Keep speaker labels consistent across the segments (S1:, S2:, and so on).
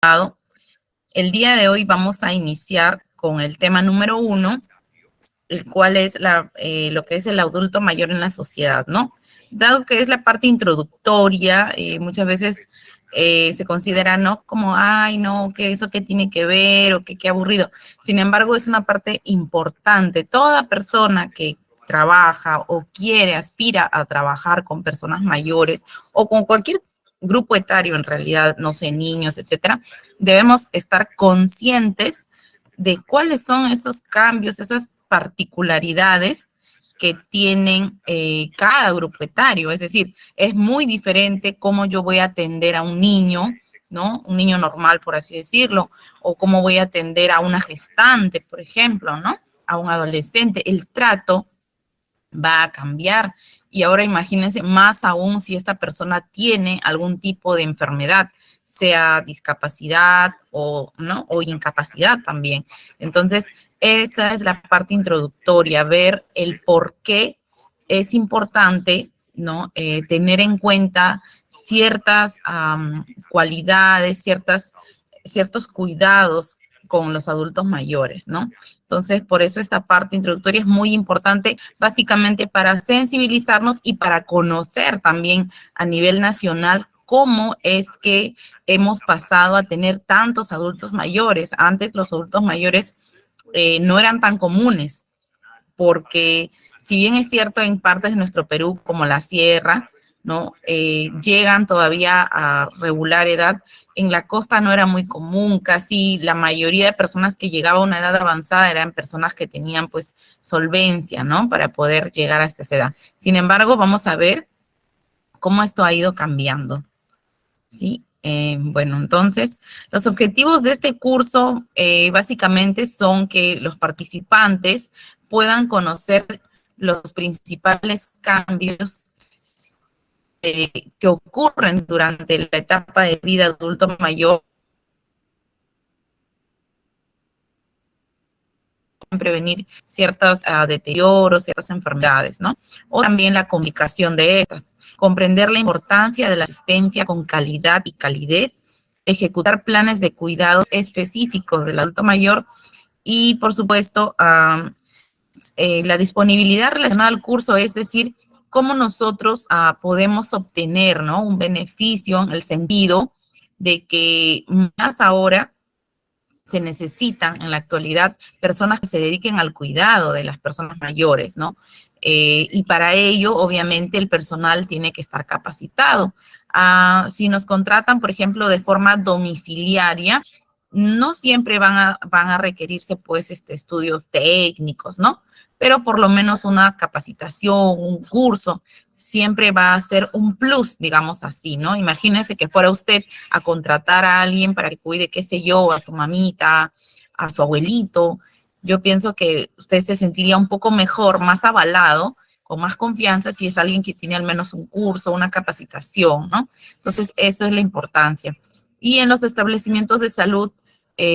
S1: El día de hoy vamos a iniciar con el tema número 1, el cual es lo que es el adulto mayor en la sociedad, ¿no? Dado que es la parte introductoria, muchas veces se considera, ¿no? Como, ay, no, que eso qué tiene que ver o que qué aburrido. Sin embargo, es una parte importante. Toda persona que trabaja o quiere, aspira a trabajar con personas mayores o con cualquier grupo etario en realidad, no sé, niños, etcétera, debemos estar conscientes de cuáles son esos cambios, esas particularidades que tienen cada grupo etario. Es decir, es muy diferente cómo yo voy a atender a un niño, ¿no? Un niño normal, por así decirlo, o cómo voy a atender a una gestante, por ejemplo, ¿no? A un adolescente. El trato va a cambiar. Y ahora imagínense más aún si esta persona tiene algún tipo de enfermedad, sea discapacidad o, ¿no? O incapacidad también. Entonces, esa es la parte introductoria, ver el por qué es importante, ¿no? Tener en cuenta ciertas cualidades, ciertos cuidados con los adultos mayores, ¿no? Entonces, por eso esta parte introductoria es muy importante, básicamente para sensibilizarnos y para conocer también a nivel nacional cómo es que hemos pasado a tener tantos adultos mayores. Antes los adultos mayores no eran tan comunes, porque si bien es cierto en partes de nuestro Perú, como la sierra, ¿no? Llegan todavía a regular edad. En la costa no era muy común, casi la mayoría de personas que llegaban a una edad avanzada eran personas que tenían pues solvencia, ¿no? Para poder llegar a esta edad. Sin embargo, vamos a ver cómo esto ha ido cambiando, ¿sí? Bueno, entonces, los objetivos de este curso básicamente son que los participantes puedan conocer los principales cambios que ocurren durante la etapa de vida adulto mayor, prevenir ciertos deterioros, ciertas enfermedades, ¿no? O también la comunicación de estas, comprender la importancia de la asistencia con calidad y calidez, ejecutar planes de cuidado específicos del adulto mayor y, por supuesto, la disponibilidad relacionada al curso, es decir, cómo nosotros podemos obtener, ¿no? Un beneficio en el sentido de que más ahora se necesitan en la actualidad personas que se dediquen al cuidado de las personas mayores, ¿no? Y para ello, obviamente, el personal tiene que estar capacitado. Si nos contratan, por ejemplo, de forma domiciliaria, no siempre van a requerirse, pues, estudios técnicos, ¿no? Pero por lo menos una capacitación, un curso, siempre va a ser un plus, digamos así, ¿no? Imagínense que fuera usted a contratar a alguien para que cuide, qué sé yo, a su mamita, a su abuelito. Yo pienso que usted se sentiría un poco mejor, más avalado, con más confianza si es alguien que tiene al menos un curso, una capacitación, ¿no? Entonces, eso es la importancia. Y en los establecimientos de salud,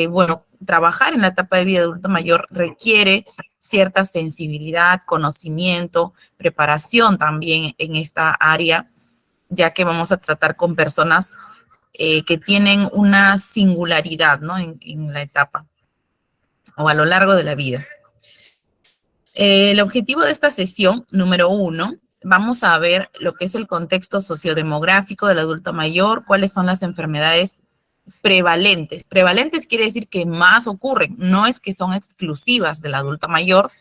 S1: bueno, trabajar en la etapa de vida de adulto mayor requiere cierta sensibilidad, conocimiento, preparación también en esta área, ya que vamos a tratar con personas que tienen una singularidad, ¿no? En la etapa o a lo largo de la vida. El objetivo de esta sesión, número 1, vamos a ver lo que es el contexto sociodemográfico del adulto mayor, cuáles son las enfermedades prevalentes. Prevalentes quiere decir que más ocurren, no es que son exclusivas del adulto mayor.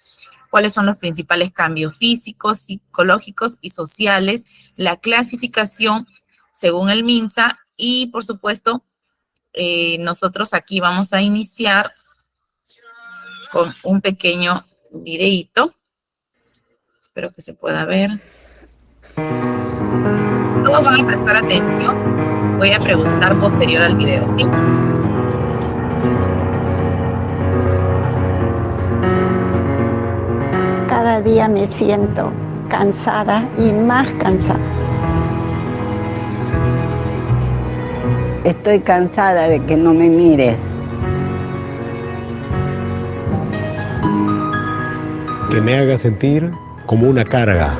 S1: Cuáles son los principales cambios físicos, psicológicos y sociales, la clasificación según el MINSA y, por supuesto, nosotros aquí vamos a iniciar con un pequeño videíto. Espero que se pueda ver. Todos van a prestar atención. Voy a preguntar posterior al video, ¿sí?
S2: Cada día me siento cansada y más cansada.
S3: Estoy cansada de que no me mires.
S4: Que me haga sentir como una carga.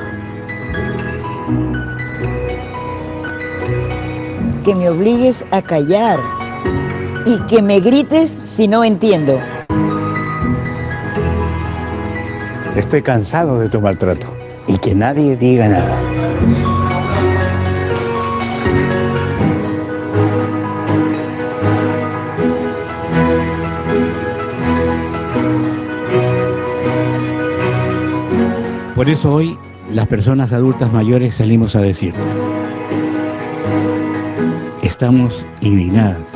S5: Que me obligues a callar. y que me grites si no entiendo.
S6: Estoy cansado de tu maltrato y que nadie diga nada. Por eso hoy las personas adultas mayores salimos a decirte: estamos indignadas.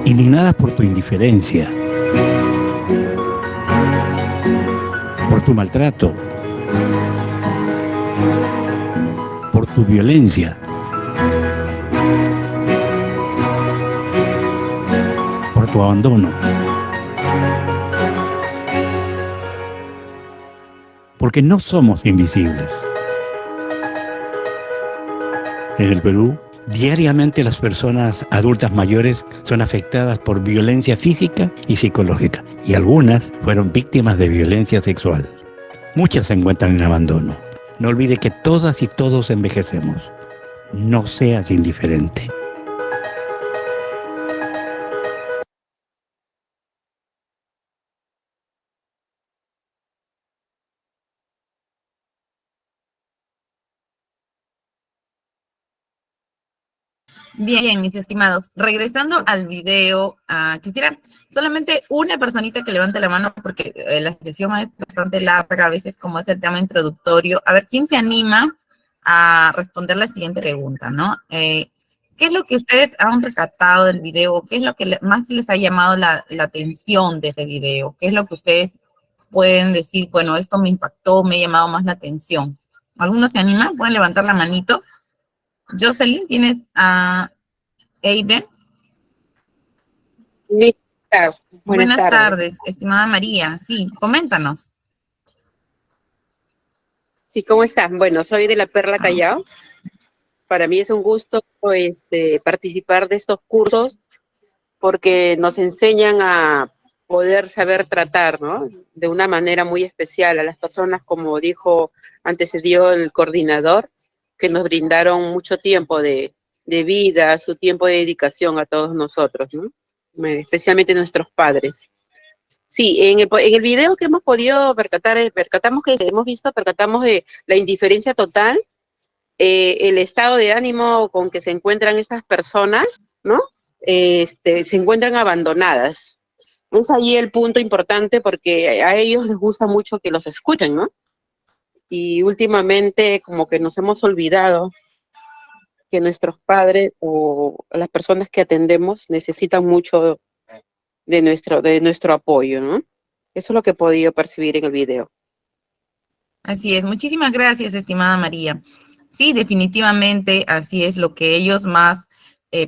S6: Indignadas por tu indiferencia, por tu maltrato, por tu violencia, por tu abandono. Porque no somos invisibles. En el Perú, diariamente las personas adultas mayores son afectadas por violencia física y psicológica, y algunas fueron víctimas de violencia sexual. Muchas se encuentran en abandono. No olvide que todas y todos envejecemos. No seas indiferente.
S1: Bien, mis estimados, regresando al video, quisiera solamente una personita que levante la mano porque la sesión es bastante larga, a veces como es el tema introductorio. A ver, ¿quién se anima a responder la siguiente pregunta, no? ¿Qué es lo que ustedes han rescatado del video? ¿Qué es lo que más les ha llamado la atención de ese video? ¿Qué es lo que ustedes pueden decir? Bueno, esto me impactó, me ha llamado más la atención. ¿Alguno se anima? ¿Pueden levantar la manito? Jocelyn, ¿tienes a Eiben? Buenas tardes, estimada María. Sí, coméntanos.
S7: Sí, ¿cómo estás? Bueno, soy de la Perla Callao. Para mí es un gusto participar de estos cursos porque nos enseñan a poder saber tratar, ¿no? De una manera muy especial a las personas, como dijo, antecedió el coordinador, que nos brindaron mucho tiempo de vida, su tiempo de dedicación a todos nosotros, ¿no? Especialmente nuestros padres. Sí, en el video que hemos podido percatamos de la indiferencia total, el estado de ánimo con que se encuentran estas personas, ¿no? Se encuentran abandonadas. Es ahí el punto importante porque a ellos les gusta mucho que los escuchen, ¿no? Y últimamente como que nos hemos olvidado que nuestros padres o las personas que atendemos necesitan mucho de nuestro apoyo, ¿no? Eso es lo que he podido percibir en el video.
S1: Así es. Muchísimas gracias, estimada María. Sí, definitivamente así es. Lo que ellos más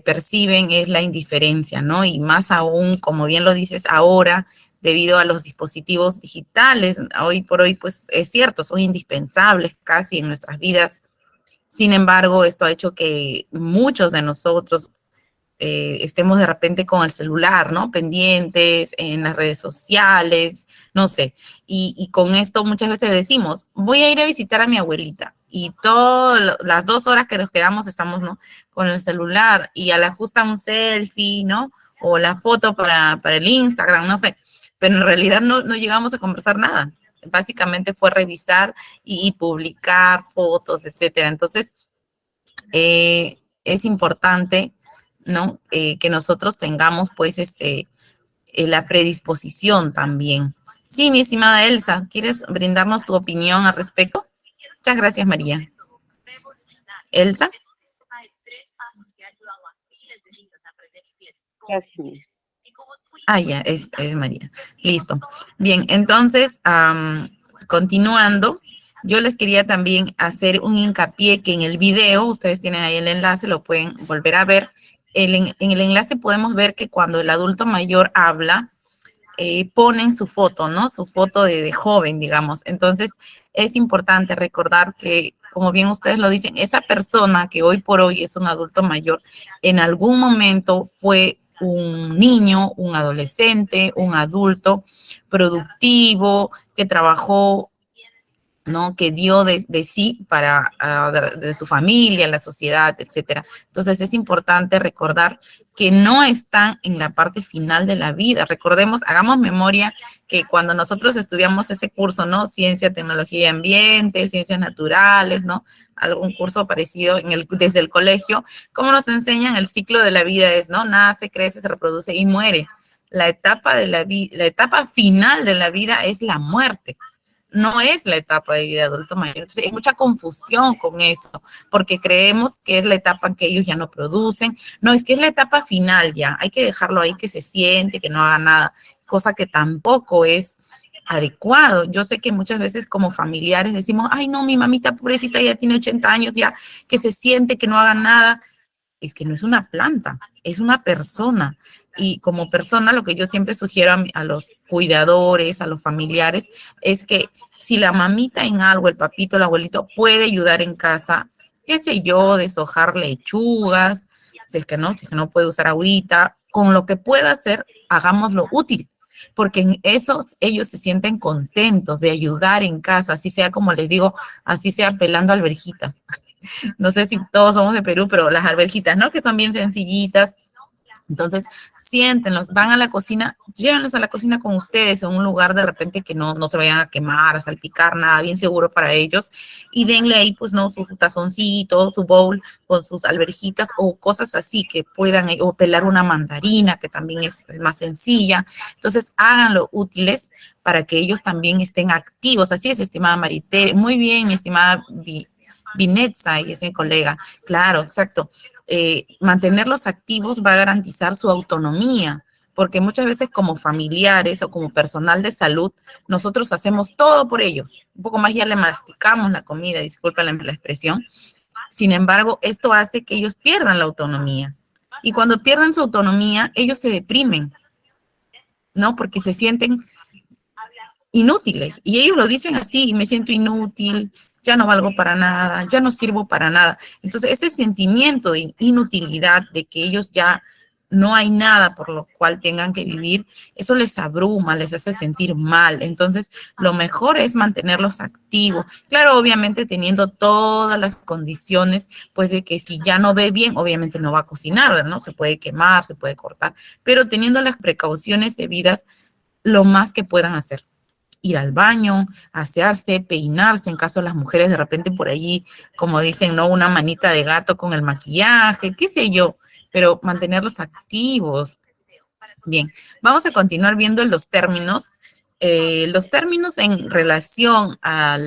S1: perciben es la indiferencia, ¿no? Y más aún, como bien lo dices ahora, debido a los dispositivos digitales, hoy por hoy, pues es cierto, son indispensables casi en nuestras vidas. Sin embargo, esto ha hecho que muchos de nosotros estemos de repente con el celular, ¿no? Pendientes en las redes sociales, no sé. Y con esto muchas veces decimos, voy a ir a visitar a mi abuelita. Y todas las 2 horas que nos quedamos estamos, ¿no? Con el celular y a la justa un selfie, ¿no? O la foto para el Instagram, no sé. Pero en realidad no llegamos a conversar nada. Básicamente fue revisar y publicar fotos, etcétera. Entonces, es importante, ¿no? Que nosotros tengamos, pues, la predisposición también. Sí, mi estimada Elsa, ¿quieres brindarnos tu opinión al respecto? Muchas gracias, María. Elsa.
S7: Gracias, María.
S1: Ya, es María. Listo. Bien, entonces, continuando, yo les quería también hacer un hincapié que en el video, ustedes tienen ahí el enlace, lo pueden volver a ver. En el enlace podemos ver que cuando el adulto mayor habla, ponen su foto, ¿no? Su foto de joven, digamos. Entonces, es importante recordar que, como bien ustedes lo dicen, esa persona que hoy por hoy es un adulto mayor, en algún momento fue un niño, un adolescente, un adulto productivo, que trabajó ¿no? Que dio de sí para de su familia, la sociedad, etcétera. Entonces es importante recordar que no están en la parte final de la vida. Recordemos, hagamos memoria que cuando nosotros estudiamos ese curso, ¿no? Ciencia, tecnología y ambiente, ciencias naturales, ¿no? Algún curso parecido desde el colegio, ¿cómo nos enseñan? El ciclo de la vida es, ¿no? Nace, crece, se reproduce y muere. La etapa final de la vida es la muerte. No es la etapa de vida de adulto mayor. Entonces, hay mucha confusión con eso, porque creemos que es la etapa en que ellos ya no producen. No, es que es la etapa final ya. Hay que dejarlo ahí que se siente, que no haga nada, cosa que tampoco es adecuado. Yo sé que muchas veces como familiares decimos, ay no, mi mamita pobrecita ya tiene 80 años, ya que se siente, que no haga nada. Es que no es una planta, es una persona. Y como persona, lo que yo siempre sugiero a los cuidadores, a los familiares, es que si la mamita en algo, el papito, el abuelito, puede ayudar en casa, qué sé yo, deshojar lechugas, si es que no puede usar agüita, con lo que pueda hacer, hagámoslo útil, porque en eso ellos se sienten contentos de ayudar en casa, así sea como les digo, así sea pelando alverjitas. No sé si todos somos de Perú, pero las alverjitas, ¿no? Que son bien sencillitas. Entonces, siéntenlos, van a la cocina, llévenlos a la cocina con ustedes, en un lugar de repente que no se vayan a quemar, a salpicar, nada, bien seguro para ellos. Y denle ahí, pues, ¿no? Su tazoncito, su bowl con sus alverjitas o cosas así que puedan, o pelar una mandarina, que también es más sencilla. Entonces, háganlo útiles para que ellos también estén activos. Así es, estimada Marité. Muy bien, mi estimada Vinetza, y es mi colega. Claro, exacto. Mantenerlos activos va a garantizar su autonomía, porque muchas veces como familiares o como personal de salud, nosotros hacemos todo por ellos. Un poco más ya le masticamos la comida, disculpen la expresión. Sin embargo, esto hace que ellos pierdan la autonomía. Y cuando pierden su autonomía, ellos se deprimen, ¿no? Porque se sienten inútiles. Y ellos lo dicen así, me siento inútil, ya no valgo para nada, ya no sirvo para nada. Entonces, ese sentimiento de inutilidad, de que ellos ya no hay nada por lo cual tengan que vivir, eso les abruma, les hace sentir mal. Entonces, lo mejor es mantenerlos activos. Claro, obviamente teniendo todas las condiciones, pues de que si ya no ve bien, obviamente no va a cocinar, ¿no? Se puede quemar, se puede cortar, pero teniendo las precauciones debidas, lo más que puedan hacer. Ir al baño, asearse, peinarse, en caso de las mujeres de repente por allí, como dicen, ¿no? Una manita de gato con el maquillaje, qué sé yo, pero mantenerlos activos. Bien, vamos a continuar viendo los términos. Los términos en relación a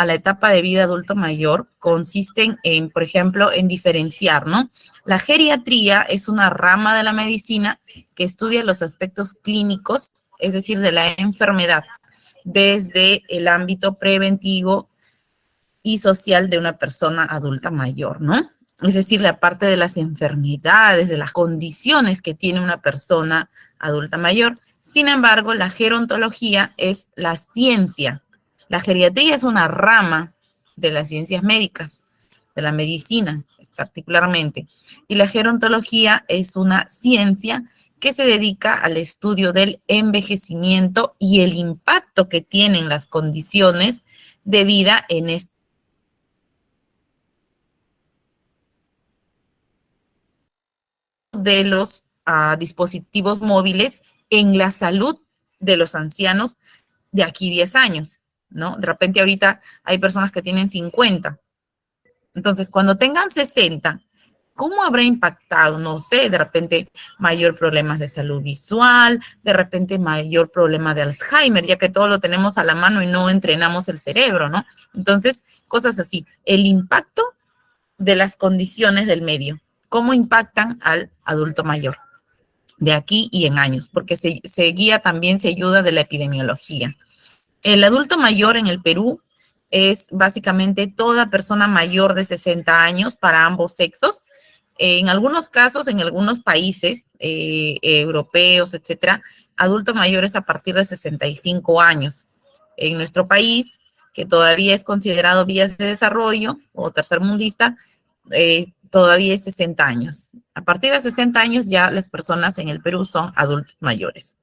S1: la etapa de vida adulto mayor consisten en, por ejemplo, en diferenciar, ¿no? La geriatría es una rama de la medicina que estudia los aspectos clínicos, es decir, de la enfermedad, desde el ámbito preventivo y social de una persona adulta mayor, ¿no? Es decir, la parte de las enfermedades, de las condiciones que tiene una persona adulta mayor. Sin embargo, la gerontología es la ciencia. La geriatría es una rama de las ciencias médicas, de la medicina particularmente. Y la gerontología es una ciencia que se dedica al estudio del envejecimiento y el impacto que tienen las condiciones de vida en de los dispositivos móviles en la salud de los ancianos de aquí 10 años, ¿no? De repente ahorita hay personas que tienen 50. Entonces, cuando tengan 60, ¿cómo habrá impactado? No sé, de repente mayor problemas de salud visual, de repente mayor problema de Alzheimer, ya que todo lo tenemos a la mano y no entrenamos el cerebro, ¿no? Entonces, cosas así. El impacto de las condiciones del medio, ¿cómo impactan al adulto mayor? De aquí y en años, porque se guía también, se ayuda de la epidemiología. El adulto mayor en el Perú es básicamente toda persona mayor de 60 años para ambos sexos. En algunos casos, en algunos países europeos, etcétera, adulto mayor es a partir de 65 años. En nuestro país, que todavía es considerado vías de desarrollo o tercermundista, todavía es 60 años. A partir de 60 años ya las personas en el Perú son adultos mayores.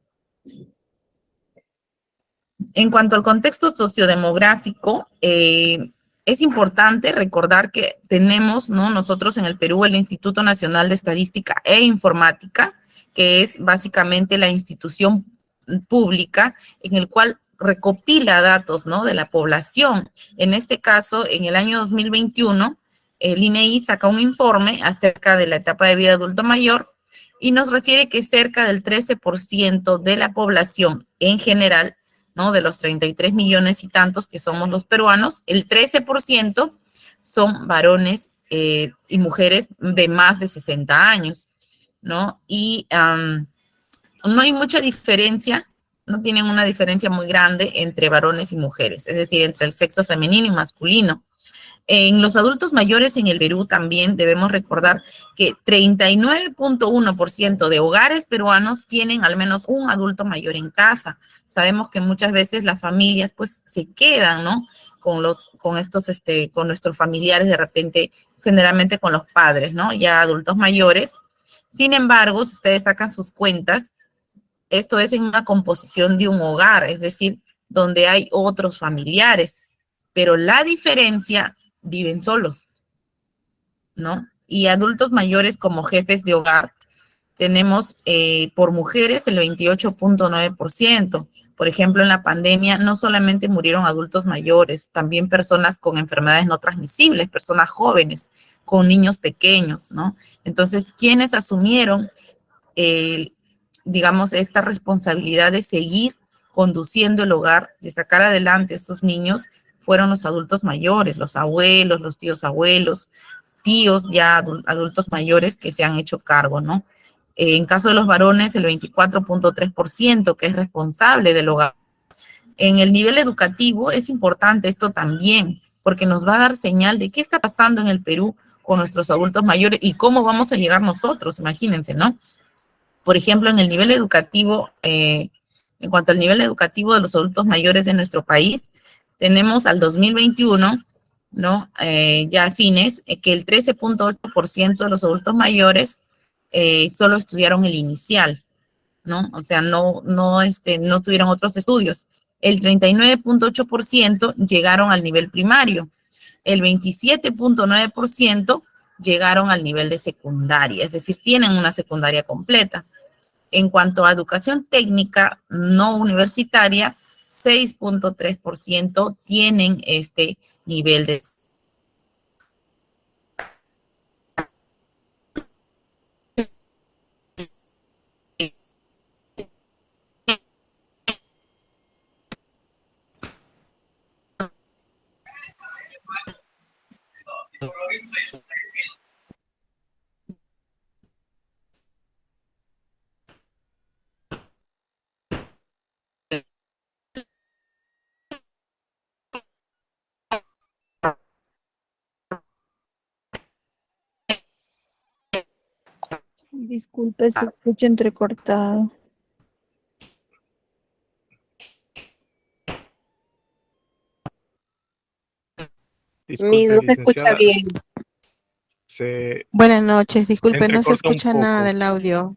S1: En cuanto al contexto sociodemográfico, es importante recordar que tenemos, ¿no?, nosotros en el Perú el Instituto Nacional de Estadística e Informática, que es básicamente la institución pública en el cual recopila datos, ¿no?, de la población. En este caso, en el año 2021, el INEI saca un informe acerca de la etapa de vida adulto mayor y nos refiere que cerca del 13% de la población en general, ¿no?, de los 33 millones y tantos que somos los peruanos, el 13% son varones y mujeres de más de 60 años, ¿no? Y no hay mucha diferencia, no tienen una diferencia muy grande entre varones y mujeres, es decir, entre el sexo femenino y masculino. En los adultos mayores en el Perú también debemos recordar que 39.1% de hogares peruanos tienen al menos un adulto mayor en casa. Sabemos que muchas veces las familias pues se quedan, ¿no?, con nuestros familiares de repente, generalmente con los padres, ¿no?, ya adultos mayores. Sin embargo, si ustedes sacan sus cuentas, esto es en una composición de un hogar, es decir, donde hay otros familiares, pero la diferencia, viven solos, ¿no? Y adultos mayores como jefes de hogar, tenemos por mujeres el 28.9%. Por ejemplo, en la pandemia no solamente murieron adultos mayores, también personas con enfermedades no transmisibles, personas jóvenes, con niños pequeños, ¿no? Entonces, ¿quiénes asumieron digamos, esta responsabilidad de seguir conduciendo el hogar, de sacar adelante a estos niños? Fueron los adultos mayores, los abuelos, los tíos abuelos, tíos ya adultos mayores que se han hecho cargo, ¿no? En caso de los varones, el 24.3% que es responsable del hogar. En el nivel educativo es importante esto también, porque nos va a dar señal de qué está pasando en el Perú con nuestros adultos mayores y cómo vamos a llegar nosotros, imagínense, ¿no? Por ejemplo, en el nivel educativo, en cuanto al nivel educativo de los adultos mayores de nuestro país, tenemos al 2021, ¿no?, ya a fines, que el 13.8% de los adultos mayores solo estudiaron el inicial, ¿no? O sea, no tuvieron otros estudios. El 39.8% llegaron al nivel primario. El 27.9% llegaron al nivel de secundaria, es decir, tienen una secundaria completa. En cuanto a educación técnica no universitaria, 6.3% tienen este nivel de...
S8: Disculpe, se escucha entrecortado.
S7: No se escucha bien.
S9: Buenas noches, disculpe, no se
S10: entrecorta un
S9: escucha nada
S10: poco.
S9: del audio.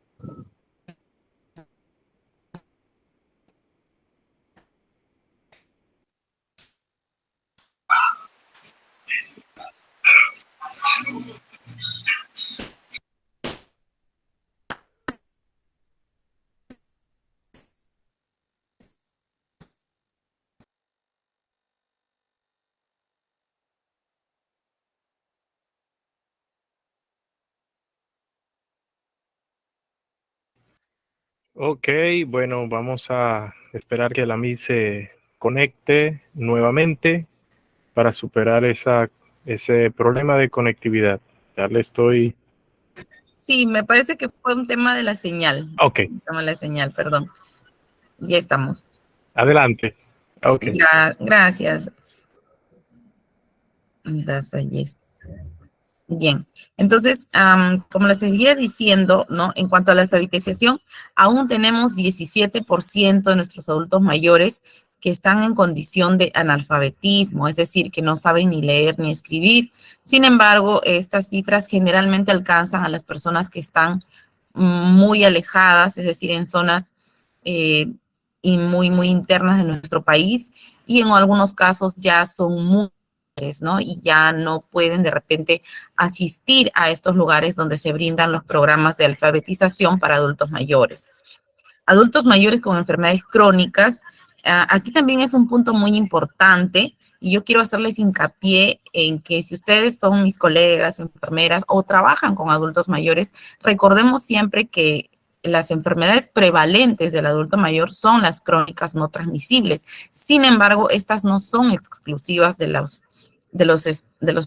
S10: Ok, bueno, vamos a esperar que la MI se conecte nuevamente para superar ese problema de conectividad. Ya le estoy...
S1: Sí, me parece que fue un tema de la señal.
S10: Ok.
S1: Un tema de la señal, perdón. Ya estamos.
S10: Adelante. Ok.
S1: Ya, gracias. Bien, entonces, como les seguía diciendo, ¿no?, en cuanto a la alfabetización, aún tenemos 17% de nuestros adultos mayores que están en condición de analfabetismo, es decir, que no saben ni leer ni escribir. Sin embargo, estas cifras generalmente alcanzan a las personas que están muy alejadas, es decir, en zonas y muy internas de nuestro país, y en algunos casos ya son mujeres, ¿no? Y ya no pueden de repente asistir a estos lugares donde se brindan los programas de alfabetización para adultos mayores. Adultos mayores con enfermedades crónicas, aquí también es un punto muy importante, y yo quiero hacerles hincapié en que si ustedes son mis colegas, enfermeras o trabajan con adultos mayores, recordemos siempre que las enfermedades prevalentes del adulto mayor son las crónicas no transmisibles. Sin embargo, estas no son exclusivas de los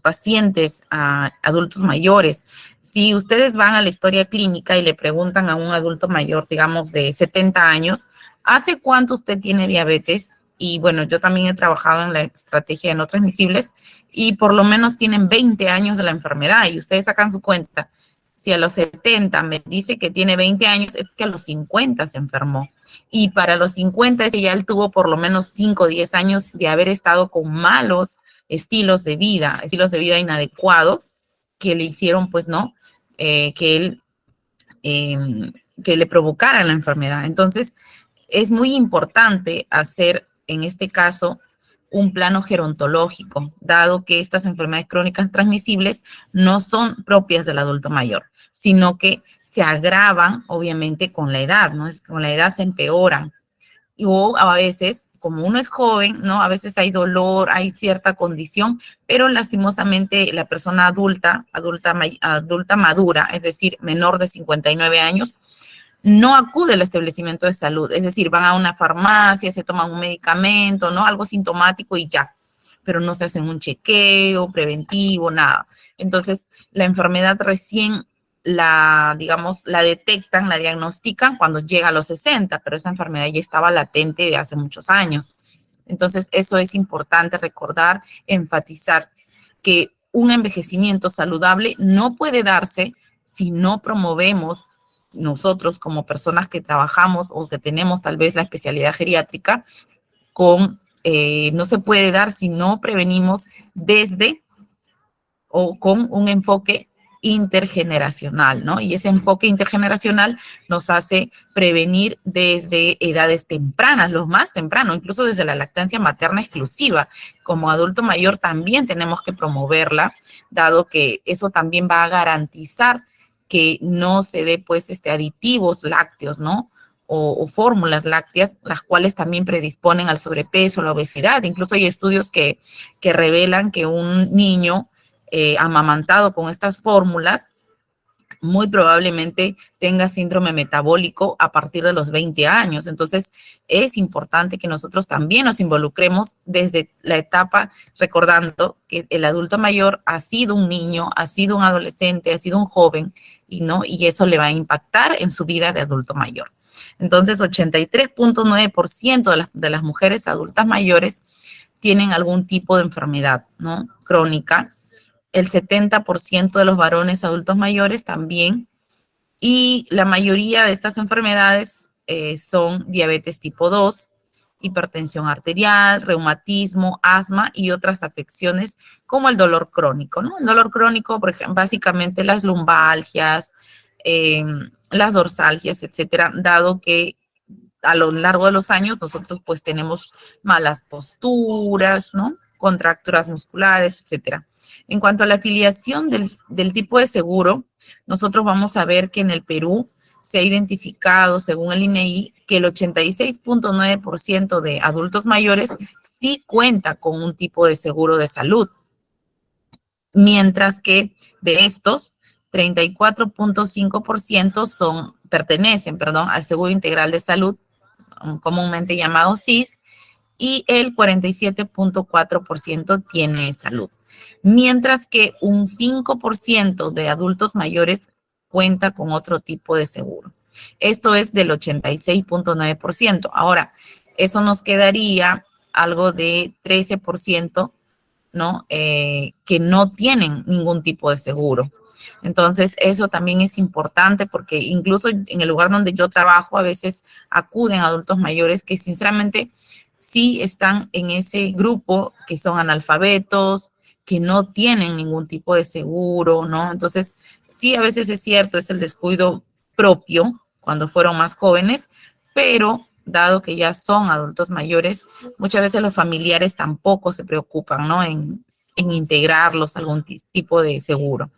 S1: pacientes adultos mayores. Si ustedes van a la historia clínica y le preguntan a un adulto mayor, digamos de 70 años, ¿hace cuánto usted tiene diabetes? Y bueno, yo también he trabajado en la estrategia de no transmisibles y por lo menos tienen 20 años de la enfermedad y ustedes sacan su cuenta. Si a los 70 me dice que tiene 20 años, es que a los 50 se enfermó. Y para los 50 es que ya él tuvo por lo menos 5 o 10 años de haber estado con malos estilos de vida inadecuados que le hicieron, pues, ¿no? Que le provocaran la enfermedad. Entonces, es muy importante hacer, en este caso, un plano gerontológico, dado que estas enfermedades crónicas transmisibles no son propias del adulto mayor, sino que se agravan, obviamente, con la edad, ¿no? Con la edad se empeoran. O a veces, como uno es joven, ¿no? A veces hay dolor, hay cierta condición, pero lastimosamente la persona adulta madura, es decir, menor de 59 años, no acude al establecimiento de salud, es decir, van a una farmacia, se toman un medicamento, ¿no? Algo sintomático y ya, pero no se hacen un chequeo preventivo, nada. Entonces, la enfermedad recién la detectan, la diagnostican cuando llega a los 60, pero esa enfermedad ya estaba latente de hace muchos años. Entonces, eso es importante recordar, enfatizar que un envejecimiento saludable no puede darse si no promovemos nosotros como personas que trabajamos o que tenemos tal vez la especialidad geriátrica, no se puede dar si no prevenimos desde o con un enfoque intergeneracional, ¿no? Y ese enfoque intergeneracional nos hace prevenir desde edades tempranas, los más temprano, incluso desde la lactancia materna exclusiva. Como adulto mayor también tenemos que promoverla, dado que eso también va a garantizar que no se dé, pues, aditivos lácteos, ¿no? O fórmulas lácteas, las cuales también predisponen al sobrepeso, a la obesidad. Incluso hay estudios que revelan que un niño amamantado con estas fórmulas muy probablemente tenga síndrome metabólico a partir de los 20 años. Entonces, es importante que nosotros también nos involucremos desde la etapa, recordando que el adulto mayor ha sido un niño, ha sido un adolescente, ha sido un joven, y eso le va a impactar en su vida de adulto mayor. Entonces, 83.9% de las mujeres adultas mayores tienen algún tipo de enfermedad, ¿no? Crónica. El 70% de los varones adultos mayores también, y la mayoría de estas enfermedades son diabetes tipo 2, hipertensión arterial, reumatismo, asma y otras afecciones como el dolor crónico, ¿no? El dolor crónico, por ejemplo, básicamente las lumbalgias, las dorsalgias, etcétera, dado que a lo largo de los años nosotros pues tenemos malas posturas, ¿no? Contracturas musculares, etcétera. En cuanto a la afiliación del tipo de seguro, nosotros vamos a ver que en el Perú se ha identificado, según el INEI, que el 86.9% de adultos mayores sí cuenta con un tipo de seguro de salud, mientras que de estos, 34.5% pertenecen al Seguro Integral de Salud, comúnmente llamado SIS, y el 47.4% tiene salud. Mientras que un 5% de adultos mayores cuenta con otro tipo de seguro. Esto es del 86.9%. Ahora, eso nos quedaría algo de 13%, ¿no? Que no tienen ningún tipo de seguro. Entonces, eso también es importante porque incluso en el lugar donde yo trabajo, a veces acuden adultos mayores que sinceramente sí están en ese grupo, que son analfabetos, que no tienen ningún tipo de seguro, ¿no? Entonces, sí, a veces es cierto, es el descuido propio cuando fueron más jóvenes, pero dado que ya son adultos mayores, muchas veces los familiares tampoco se preocupan, ¿no? En integrarlos a algún tipo de seguro.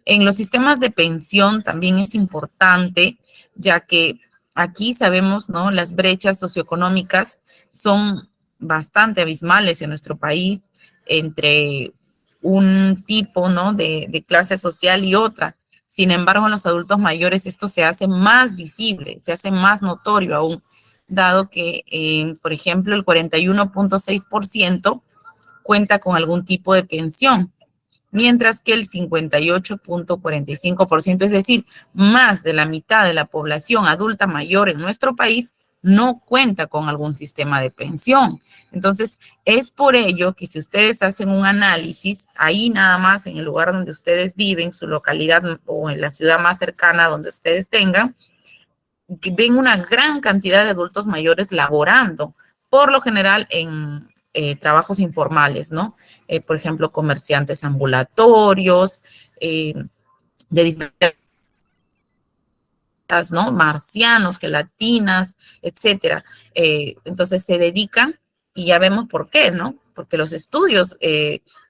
S1: En los sistemas de pensión también es importante, ya que aquí sabemos, ¿no? Las brechas socioeconómicas son bastante abismales en nuestro país entre un tipo, ¿no? de clase social y otra. Sin embargo, en los adultos mayores esto se hace más visible, se hace más notorio aún, dado que, por ejemplo, el 41.6% cuenta con algún tipo de pensión, mientras que el 58.45%, es decir, más de la mitad de la población adulta mayor en nuestro país, no cuenta con algún sistema de pensión. Entonces, es por ello que si ustedes hacen un análisis, ahí nada más en el lugar donde ustedes viven, su localidad o en la ciudad más cercana donde ustedes tengan, ven una gran cantidad de adultos mayores laborando, por lo general en trabajos informales, ¿no? Por ejemplo, comerciantes ambulatorios, de diferentes, ¿no? Marcianos, gelatinas, etcétera. Entonces se dedican y ya vemos por qué, ¿no? Porque los estudios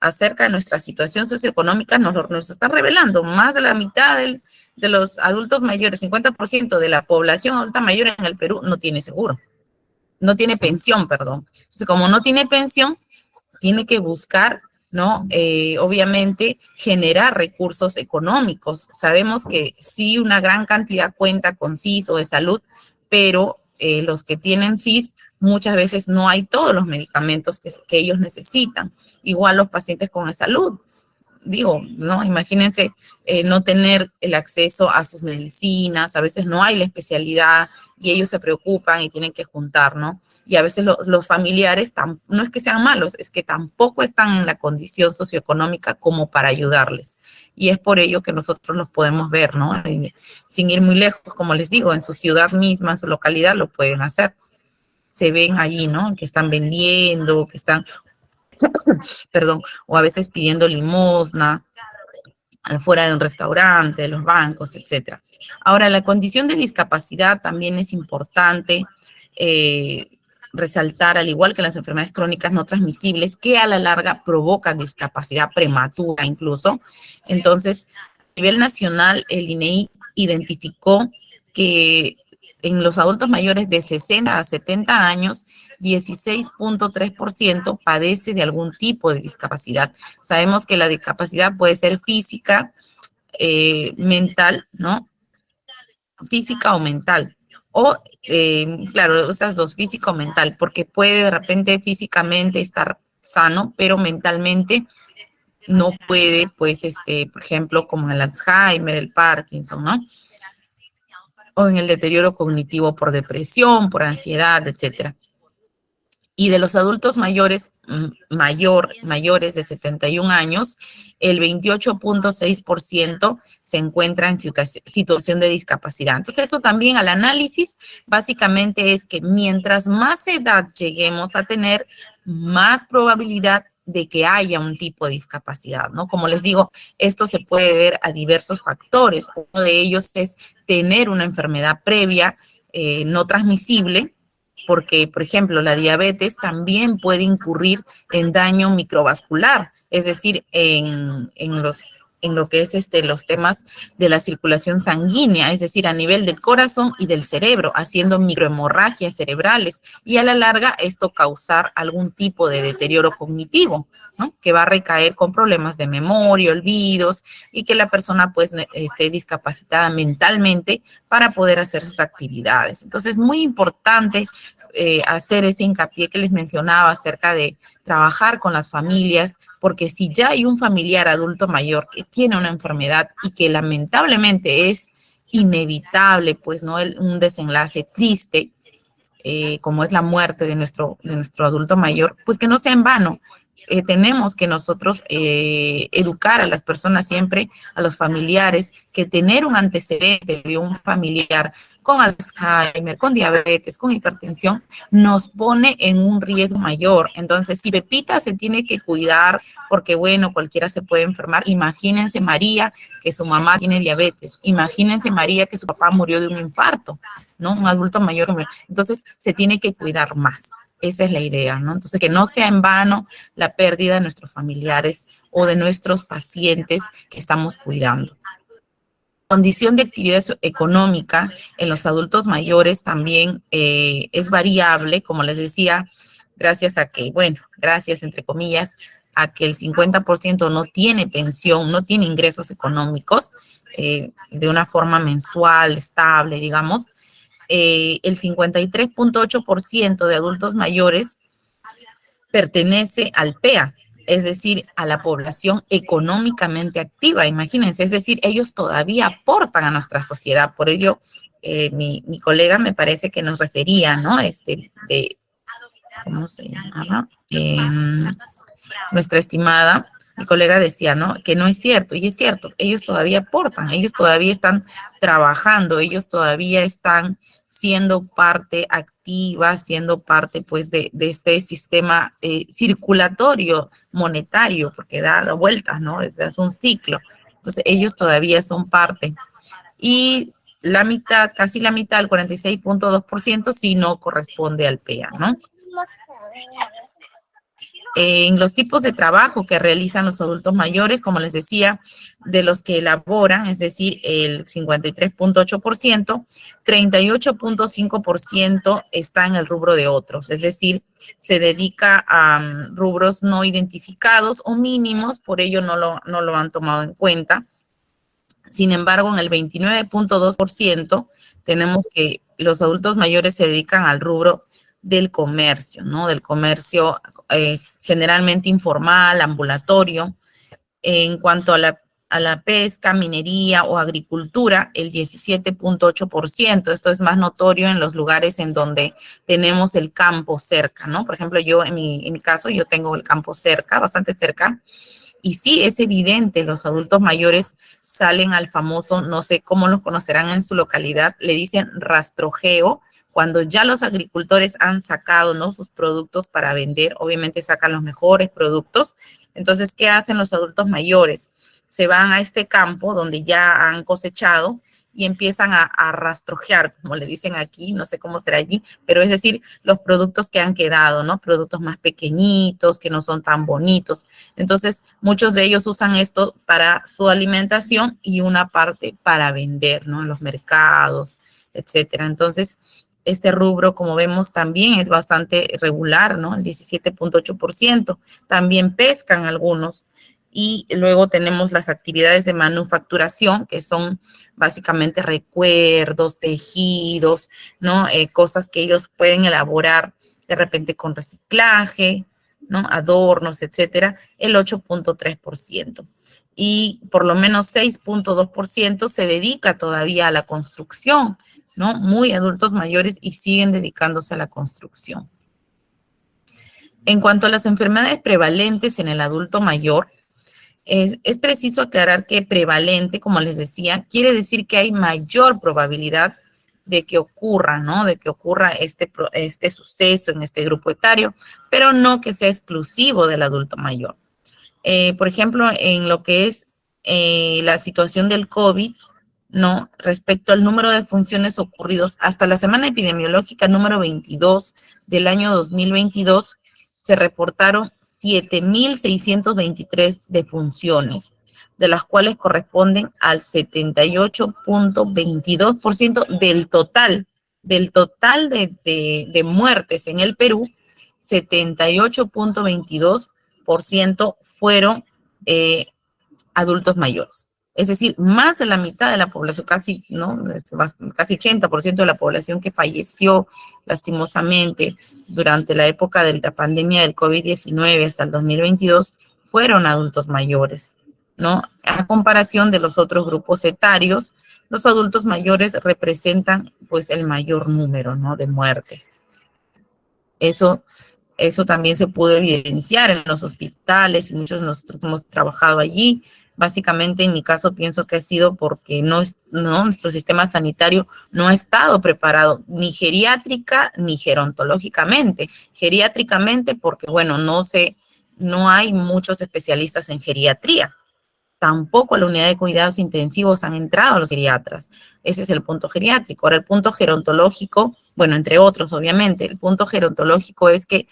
S1: acerca de nuestra situación socioeconómica nos están revelando. Más de la mitad de los adultos mayores, 50% de la población adulta mayor en el Perú no tiene seguro. No tiene pensión, perdón. Entonces, como no tiene pensión, tiene que buscar, ¿no? Obviamente, generar recursos económicos. Sabemos que sí, una gran cantidad cuenta con SIS o de salud, pero los que tienen SIS, muchas veces no hay todos los medicamentos que ellos necesitan. Igual los pacientes con salud. Digo, ¿no? Imagínense no tener el acceso a sus medicinas, a veces no hay la especialidad y ellos se preocupan y tienen que juntar, ¿no? Y a veces los familiares no es que sean malos, es que tampoco están en la condición socioeconómica como para ayudarles. Y es por ello que nosotros los podemos ver, ¿no? Sin ir muy lejos, como les digo, en su ciudad misma, en su localidad, lo pueden hacer. Se ven allí, ¿no? Que están vendiendo, que están, perdón, o a veces pidiendo limosna afuera de un restaurante, de los bancos, etcétera. Ahora, la condición de discapacidad también es importante resaltar, al igual que las enfermedades crónicas no transmisibles, que a la larga provocan discapacidad prematura incluso. Entonces, a nivel nacional, el INEI identificó que en los adultos mayores de 60 a 70 años, 16.3% padece de algún tipo de discapacidad. Sabemos que la discapacidad puede ser física, mental, ¿no? Física o mental. O, claro, esas dos, física o mental, porque puede de repente físicamente estar sano, pero mentalmente no puede, pues, por ejemplo, como el Alzheimer, el Parkinson, ¿no? O en el deterioro cognitivo por depresión, por ansiedad, etcétera. Y de los adultos mayores, mayores de 71 años, el 28.6% se encuentra en situación de discapacidad. Entonces, eso también al análisis, básicamente es que mientras más edad lleguemos a tener, más probabilidad de que haya un tipo de discapacidad, ¿no? Como les digo, esto se puede ver a diversos factores. Uno de ellos es tener una enfermedad previa no transmisible, porque, por ejemplo, la diabetes también puede incurrir en daño microvascular, es decir, en lo que es los temas de la circulación sanguínea, es decir, a nivel del corazón y del cerebro, haciendo microhemorragias cerebrales y a la larga esto causar algún tipo de deterioro cognitivo, ¿no? Que va a recaer con problemas de memoria, olvidos y que la persona pues esté discapacitada mentalmente para poder hacer sus actividades. Entonces, es muy importante hacer ese hincapié que les mencionaba acerca de trabajar con las familias, porque si ya hay un familiar adulto mayor que tiene una enfermedad y que lamentablemente es inevitable, pues no un desenlace triste, como es la muerte de nuestro adulto mayor, pues que no sea en vano, tenemos que nosotros educar a las personas siempre, a los familiares, que tener un antecedente de un familiar con Alzheimer, con diabetes, con hipertensión, nos pone en un riesgo mayor. Entonces, si Pepita se tiene que cuidar, porque bueno, cualquiera se puede enfermar, imagínense María, que su mamá tiene diabetes, imagínense María, que su papá murió de un infarto, ¿no? Un adulto mayor. Entonces, se tiene que cuidar más. Esa es la idea, ¿no? Entonces, que no sea en vano la pérdida de nuestros familiares o de nuestros pacientes que estamos cuidando. Condición de actividad económica en los adultos mayores también es variable, como les decía, gracias a que, bueno, gracias entre comillas, a que el 50% no tiene pensión, no tiene ingresos económicos de una forma mensual, estable, digamos. El 53.8% de adultos mayores pertenece al PEA, es decir, a la población económicamente activa, imagínense, es decir, ellos todavía aportan a nuestra sociedad. Por ello, mi colega me parece que nos refería, ¿no? ¿Cómo se llamaba? Nuestra estimada, mi colega decía, ¿no? Que no es cierto, y es cierto, ellos todavía aportan, ellos todavía están trabajando, ellos todavía están siendo parte activa, siendo parte pues de este sistema circulatorio monetario, porque da vueltas, ¿no? Es un ciclo. Entonces ellos todavía son parte. Y la mitad, casi la mitad, el 46.2%, sí no corresponde al PEA, ¿no? En los tipos de trabajo que realizan los adultos mayores, como les decía, de los que elaboran, es decir, el 53.8%, 38.5% está en el rubro de otros, es decir, se dedica a rubros no identificados o mínimos, por ello no lo han tomado en cuenta. Sin embargo, en el 29.2% tenemos que los adultos mayores se dedican al rubro del comercio, ¿no? Del comercio generalmente informal, ambulatorio. En cuanto a la pesca, minería o agricultura, el 17.8%. Esto es más notorio en los lugares en donde tenemos el campo cerca, ¿no? Por ejemplo, yo en mi caso, yo tengo el campo cerca, bastante cerca. Y sí, es evidente, los adultos mayores salen al famoso, no sé cómo los conocerán en su localidad, le dicen rastrojeo, cuando ya los agricultores han sacado, ¿no?, sus productos para vender, obviamente sacan los mejores productos. Entonces, ¿qué hacen los adultos mayores? Se van a este campo donde ya han cosechado y empiezan a rastrojear, como le dicen aquí, no sé cómo será allí, pero es decir, los productos que han quedado, ¿no? Productos más pequeñitos, que no son tan bonitos. Entonces, muchos de ellos usan esto para su alimentación y una parte para vender, ¿no? En los mercados, etcétera. Entonces, este rubro, como vemos, también es bastante regular, ¿no? El 17.8%. También pescan algunos. Y luego tenemos las actividades de manufacturación, que son básicamente recuerdos, tejidos, ¿no? Cosas que ellos pueden elaborar de repente con reciclaje, ¿no? Adornos, etcétera, el 8.3%. Y por lo menos 6.2% se dedica todavía a la construcción, ¿no? Muy adultos mayores y siguen dedicándose a la construcción. En cuanto a las enfermedades prevalentes en el adulto mayor, es preciso aclarar que prevalente, como les decía, quiere decir que hay mayor probabilidad de que ocurra, ¿no? De que ocurra este suceso en este grupo etario, pero no que sea exclusivo del adulto mayor. Por ejemplo, en lo que es la situación del COVID, ¿no? Respecto al número de funciones ocurridos hasta la semana epidemiológica número 22 del año 2022, se reportaron 7.623 defunciones, de las cuales corresponden al 78.22% del total de muertes en el Perú. 78.22% fueron adultos mayores. Es decir, más de la mitad de la población, casi, ¿no? Casi 80% de la población que falleció lastimosamente durante la época de la pandemia del COVID-19 hasta el 2022 fueron adultos mayores, ¿no? A comparación de los otros grupos etarios, los adultos mayores representan, pues, el mayor número, ¿no?, de muerte. Eso Eso también se pudo evidenciar en los hospitales y muchos de nosotros hemos trabajado allí. Básicamente, en mi caso, pienso que ha sido porque nuestro sistema sanitario no ha estado preparado ni geriátrica ni gerontológicamente. Geriátricamente porque, bueno, no hay muchos especialistas en geriatría. Tampoco a la unidad de cuidados intensivos han entrado los geriatras. Ese es el punto geriátrico. Ahora, el punto gerontológico, bueno, entre otros, obviamente, el punto gerontológico es que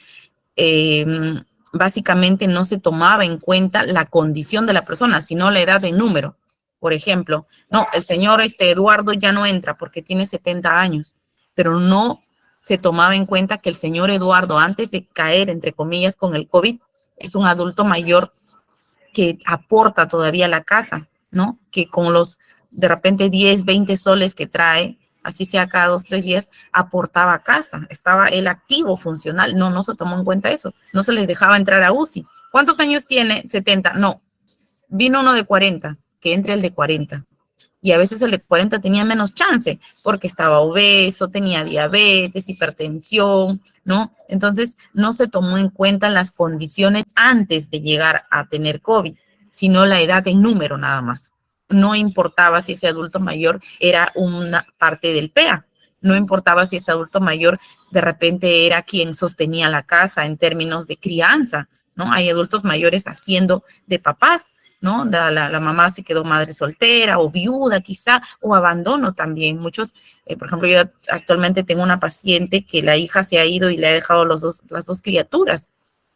S1: básicamente no se tomaba en cuenta la condición de la persona, sino la edad en número. Por ejemplo, no, el señor Eduardo ya no entra porque tiene 70 años, pero no se tomaba en cuenta que el señor Eduardo, antes de caer, entre comillas, con el COVID, es un adulto mayor que aporta todavía a la casa, ¿no? Que con los, de repente, 10, 20 soles que trae, así sea cada 2, 3 días, aportaba a casa. Estaba él activo, funcional. No se tomó en cuenta eso. No se les dejaba entrar a UCI. ¿Cuántos años tiene? 70. No. Vino uno de 40, que entre el de 40. Y a veces el de 40 tenía menos chance, porque estaba obeso, tenía diabetes, hipertensión, ¿no? Entonces, no se tomó en cuenta las condiciones antes de llegar a tener COVID, sino la edad en número nada más. No importaba si ese adulto mayor era una parte del PEA, no importaba si ese adulto mayor de repente era quien sostenía la casa en términos de crianza, ¿no? Hay adultos mayores haciendo de papás, ¿no? La mamá se quedó madre soltera o viuda quizá, o abandono también. Muchos, por ejemplo, yo actualmente tengo una paciente que la hija se ha ido y le ha dejado las dos criaturas,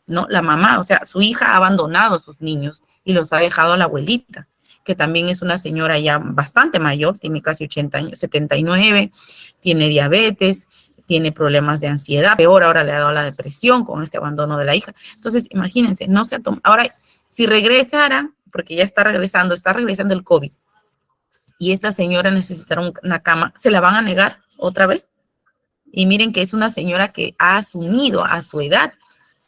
S1: ¿no? La mamá, o sea, su hija ha abandonado a sus niños y los ha dejado a la abuelita, que también es una señora ya bastante mayor, tiene casi 80 años, 79, tiene diabetes, tiene problemas de ansiedad, peor ahora le ha dado la depresión con este abandono de la hija. Entonces, imagínense, no se ha tomado. Ahora, si regresara, porque ya está regresando el COVID, y esta señora necesitará una cama, ¿se la van a negar otra vez? Y miren que es una señora que ha asumido a su edad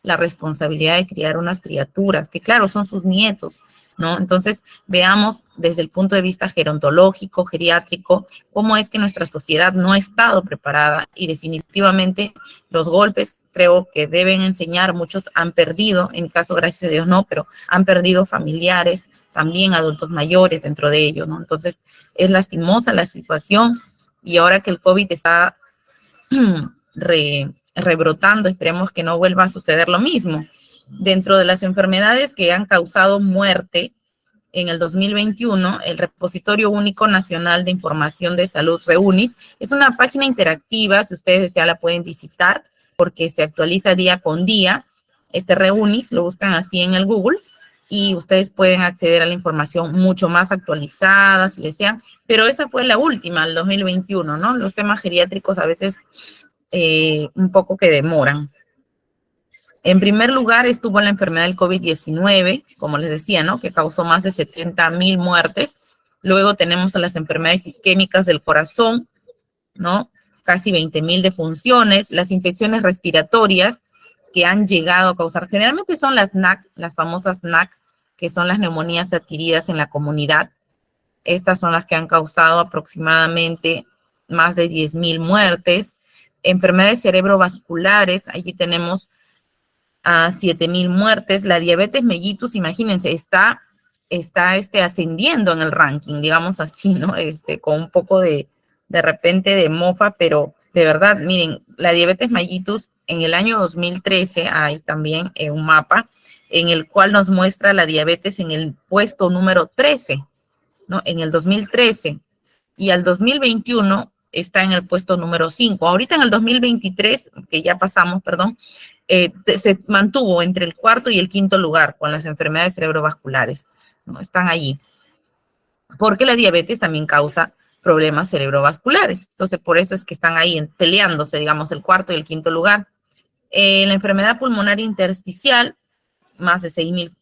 S1: la responsabilidad de criar unas criaturas, que claro, son sus nietos, ¿no? Entonces, veamos desde el punto de vista gerontológico, geriátrico, cómo es que nuestra sociedad no ha estado preparada y definitivamente los golpes creo que deben enseñar, muchos han perdido, en mi caso, gracias a Dios no, pero han perdido familiares, también adultos mayores dentro de ellos, ¿no? Entonces, es lastimosa la situación y ahora que el COVID está rebrotando, esperemos que no vuelva a suceder lo mismo. Dentro de las enfermedades que han causado muerte en el 2021, el Repositorio Único Nacional de Información de Salud, REUNIS, es una página interactiva, si ustedes desean la pueden visitar, porque se actualiza día con día. Este REUNIS, lo buscan así en el Google, y ustedes pueden acceder a la información mucho más actualizada, si desean, pero esa fue la última, el 2021, ¿no? Los temas geriátricos a veces un poco que demoran. En primer lugar estuvo la enfermedad del COVID-19, como les decía, ¿no? Que causó más de 70,000 muertes. Luego tenemos a las enfermedades isquémicas del corazón, ¿no? Casi 20,000 defunciones. Las infecciones respiratorias que han llegado a causar, generalmente son las NAC, las famosas NAC, que son las neumonías adquiridas en la comunidad. Estas son las que han causado aproximadamente más de 10,000 muertes. Enfermedades cerebrovasculares, allí tenemos a 7,000 muertes. La diabetes mellitus, imagínense, está ascendiendo en el ranking, digamos así, ¿no? Con un poco de repente de mofa, pero de verdad, miren, la diabetes mellitus en el año 2013 hay también un mapa en el cual nos muestra la diabetes en el puesto número 13, ¿no? En el 2013, y al 2021 está en el puesto número 5. Ahorita en el 2023, que ya pasamos, perdón, se mantuvo entre el cuarto y el quinto lugar con las enfermedades cerebrovasculares, ¿no? Están allí. Porque la diabetes también causa problemas cerebrovasculares. Entonces, por eso es que están ahí peleándose, digamos, el cuarto y el quinto lugar. La enfermedad pulmonar intersticial, más de 6,000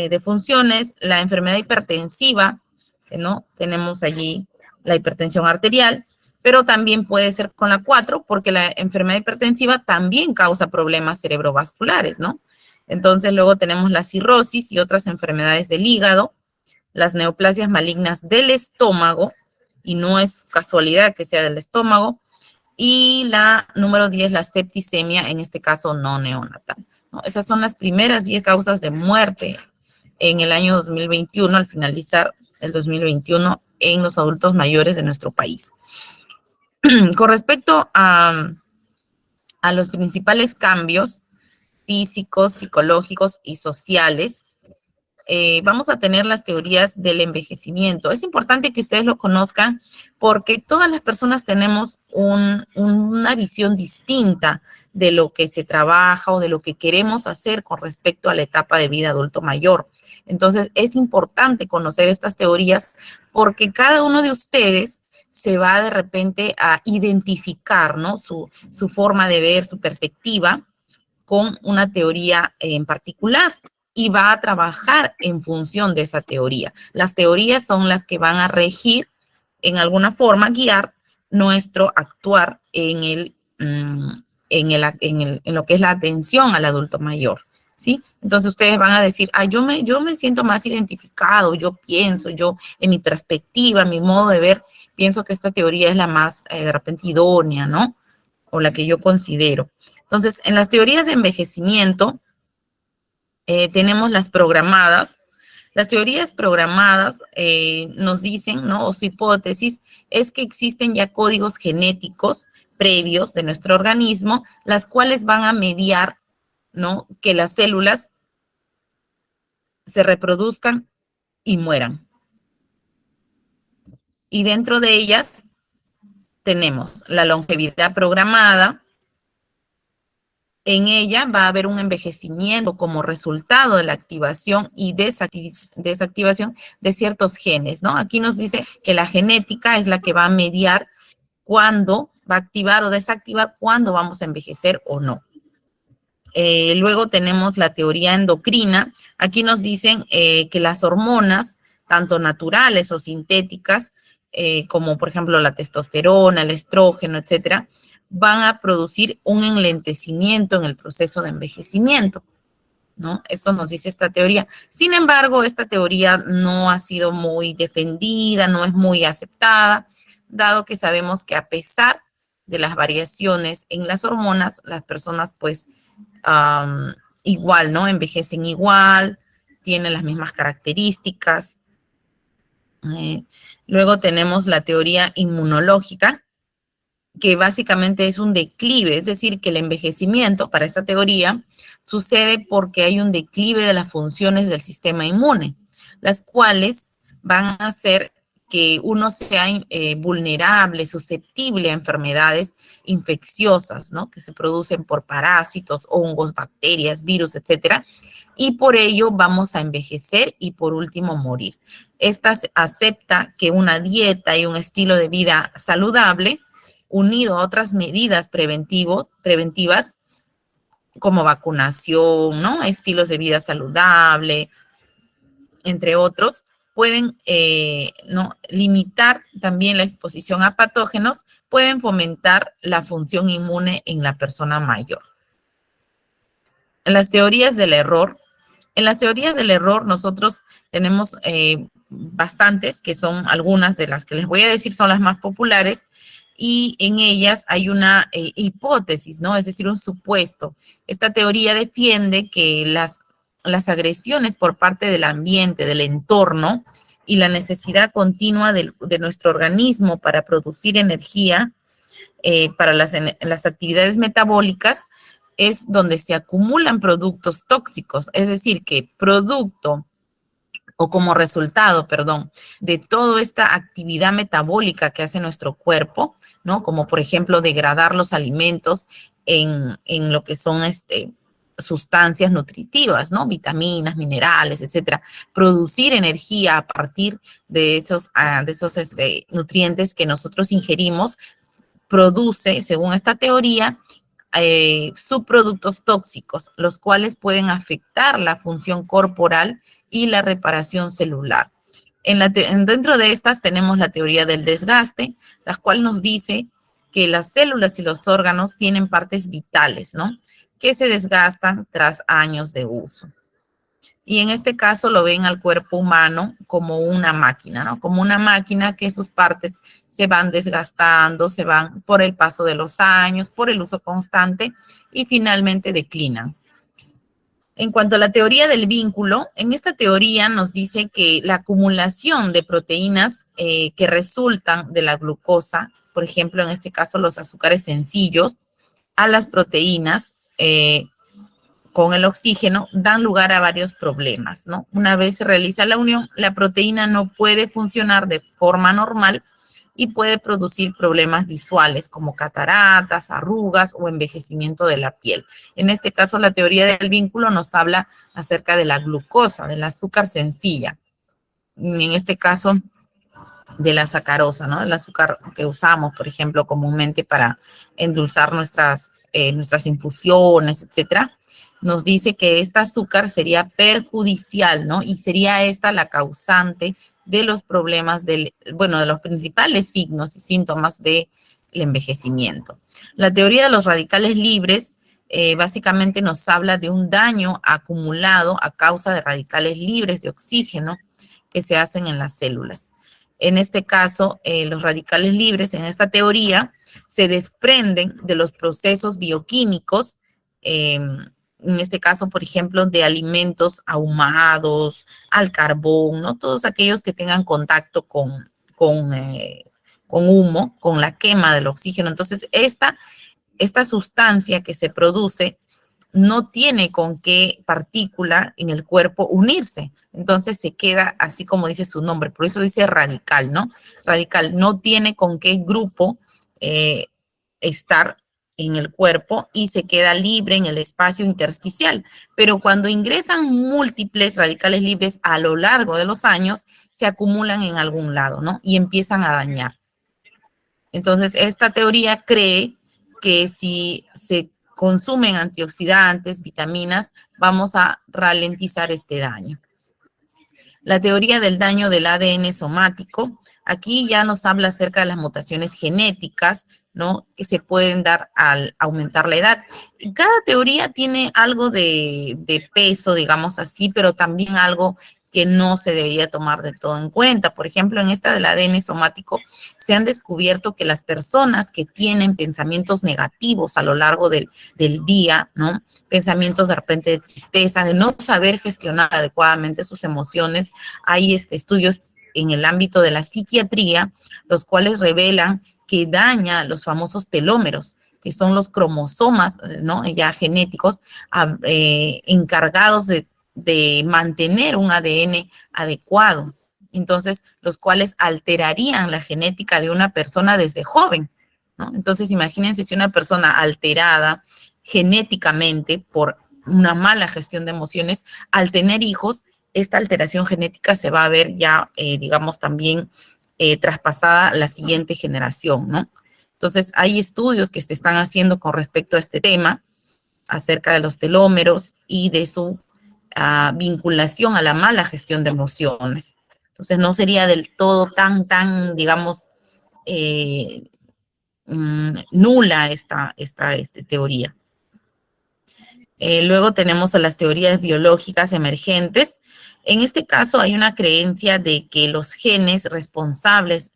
S1: defunciones. La enfermedad hipertensiva, ¿no? Tenemos allí la hipertensión arterial, pero también puede ser con la 4, porque la enfermedad hipertensiva también causa problemas cerebrovasculares, ¿no? Entonces, luego tenemos la cirrosis y otras enfermedades del hígado, las neoplasias malignas del estómago, y no es casualidad que sea del estómago, Y la número 10, la septicemia, en este caso no neonatal, ¿no? Esas son las primeras 10 causas de muerte en el año 2021, al finalizar el 2021, en los adultos mayores de nuestro país. Con respecto a los principales cambios físicos, psicológicos y sociales, vamos a tener las teorías del envejecimiento. Es importante que ustedes lo conozcan porque todas las personas tenemos una visión distinta de lo que se trabaja o de lo que queremos hacer con respecto a la etapa de vida adulto mayor. Entonces, es importante conocer estas teorías porque cada uno de ustedes se va de repente a identificar, ¿no? Su forma de ver, su perspectiva con una teoría en particular y va a trabajar en función de esa teoría. Las teorías son las que van a regir, en alguna forma, guiar nuestro actuar en lo que es la atención al adulto mayor, ¿sí? Entonces ustedes van a decir, yo me siento más identificado, yo pienso, en mi perspectiva, mi modo de ver, pienso que esta teoría es la más, de repente, idónea, ¿no? O la que yo considero. Entonces, en las teorías de envejecimiento, tenemos las programadas. Las teorías programadas nos dicen, ¿no? O su hipótesis es que existen ya códigos genéticos previos de nuestro organismo, las cuales van a mediar, ¿no? Que las células se reproduzcan y mueran. Y dentro de ellas tenemos la longevidad programada. En ella va a haber un envejecimiento como resultado de la activación y desactivación de ciertos genes, ¿no? Aquí nos dice que la genética es la que va a mediar cuándo va a activar o desactivar, cuándo vamos a envejecer o no. Luego tenemos la teoría endocrina. Aquí nos dicen que las hormonas, tanto naturales o sintéticas, como por ejemplo la testosterona, el estrógeno, etcétera, van a producir un enlentecimiento en el proceso de envejecimiento, ¿no? Eso nos dice esta teoría. Sin embargo, esta teoría no ha sido muy defendida, no es muy aceptada, dado que sabemos que a pesar de las variaciones en las hormonas, las personas pues igual, ¿no? Envejecen igual, tienen las mismas características. Luego tenemos la teoría inmunológica, que básicamente es un declive, es decir, que el envejecimiento para esta teoría sucede porque hay un declive de las funciones del sistema inmune, las cuales van a hacer que uno sea vulnerable, susceptible a enfermedades infecciosas, ¿no? Que se producen por parásitos, hongos, bacterias, virus, etcétera, y por ello vamos a envejecer y por último morir. Esta acepta que una dieta y un estilo de vida saludable unido a otras medidas preventivas como vacunación, ¿no? Estilos de vida saludable, entre otros, pueden ¿no? limitar también la exposición a patógenos, pueden fomentar la función inmune en la persona mayor. En las teorías del error, nosotros tenemos bastantes, que son algunas de las que les voy a decir son las más populares, y en ellas hay una hipótesis, ¿no? Es decir, un supuesto. Esta teoría defiende que las agresiones por parte del ambiente, del entorno, y la necesidad continua de nuestro organismo para producir energía para las actividades metabólicas es donde se acumulan productos tóxicos. Es decir, que como resultado, de toda esta actividad metabólica que hace nuestro cuerpo, ¿no? Como por ejemplo degradar los alimentos en lo que son sustancias nutritivas, ¿no? Vitaminas, minerales, etcétera. Producir energía a partir de esos nutrientes que nosotros ingerimos produce, según esta teoría, subproductos tóxicos, los cuales pueden afectar la función corporal y la reparación celular. Dentro de estas tenemos la teoría del desgaste, la cual nos dice que las células y los órganos tienen partes vitales, ¿no? Que se desgastan tras años de uso. Y en este caso lo ven al cuerpo humano como una máquina, ¿no? Como una máquina que sus partes se van desgastando, se van por el paso de los años, por el uso constante y finalmente declinan. En cuanto a la teoría del vínculo, en esta teoría nos dice que la acumulación de proteínas que resultan de la glucosa, por ejemplo, en este caso los azúcares sencillos, a las proteínas con el oxígeno, dan lugar a varios problemas, ¿no? Una vez se realiza la unión, la proteína no puede funcionar de forma normal y puede producir problemas visuales como cataratas, arrugas o envejecimiento de la piel. En este caso, la teoría del vínculo nos habla acerca de la glucosa, del azúcar sencilla. En este caso, de la sacarosa, ¿no? El azúcar que usamos, por ejemplo, comúnmente para endulzar nuestras infusiones, etcétera, nos dice que este azúcar sería perjudicial, ¿no? Y sería esta la causante de los problemas de los principales signos y síntomas del envejecimiento. La teoría de los radicales libres básicamente nos habla de un daño acumulado a causa de radicales libres de oxígeno que se hacen en las células. En este caso, los radicales libres en esta teoría se desprenden de los procesos bioquímicos, en este caso, por ejemplo, de alimentos ahumados, al carbón, ¿no? Todos aquellos que tengan contacto con humo, con la quema del oxígeno. Entonces, esta sustancia que se produce no tiene con qué partícula en el cuerpo unirse. Entonces se queda así como dice su nombre. Por eso dice radical, ¿no? Radical no tiene con qué grupo estar en el cuerpo y se queda libre en el espacio intersticial. Pero cuando ingresan múltiples radicales libres a lo largo de los años, se acumulan en algún lado, ¿no? Y empiezan a dañar. Entonces, esta teoría cree que si se consumen antioxidantes, vitaminas, vamos a ralentizar este daño. La teoría del daño del ADN somático, aquí ya nos habla acerca de las mutaciones genéticas, ¿no? Que se pueden dar al aumentar la edad. Y cada teoría tiene algo de peso, digamos así, pero también algo que no se debería tomar de todo en cuenta. Por ejemplo, en esta del ADN somático se han descubierto que las personas que tienen pensamientos negativos a lo largo del día, ¿no? Pensamientos de repente de tristeza, de no saber gestionar adecuadamente sus emociones. Hay estudios en el ámbito de la psiquiatría, los cuales revelan que daña los famosos telómeros, que son los cromosomas, ¿no? Ya genéticos, encargados de mantener un ADN adecuado. Entonces, los cuales alterarían la genética de una persona desde joven, ¿no? Entonces, imagínense si una persona alterada genéticamente por una mala gestión de emociones, al tener hijos, esta alteración genética se va a ver ya, digamos, también traspasada a la siguiente generación, ¿no? Entonces, hay estudios que se están haciendo con respecto a este tema, acerca de los telómeros y de su vinculación a la mala gestión de emociones. Entonces, no sería del todo tan, digamos, nula esta teoría. Luego tenemos a las teorías biológicas emergentes. En este caso hay una creencia de que los genes responsables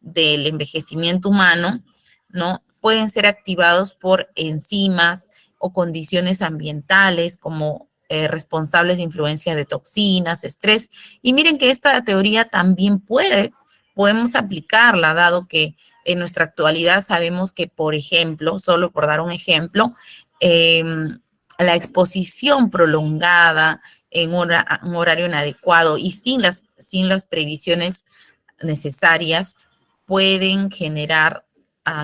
S1: del envejecimiento humano, ¿no? Pueden ser activados por enzimas o condiciones ambientales como responsables de influencia de toxinas, estrés. Y miren que esta teoría también podemos aplicarla, dado que en nuestra actualidad sabemos que, por ejemplo, solo por dar un ejemplo, la exposición prolongada en un horario inadecuado y sin las previsiones necesarias pueden generar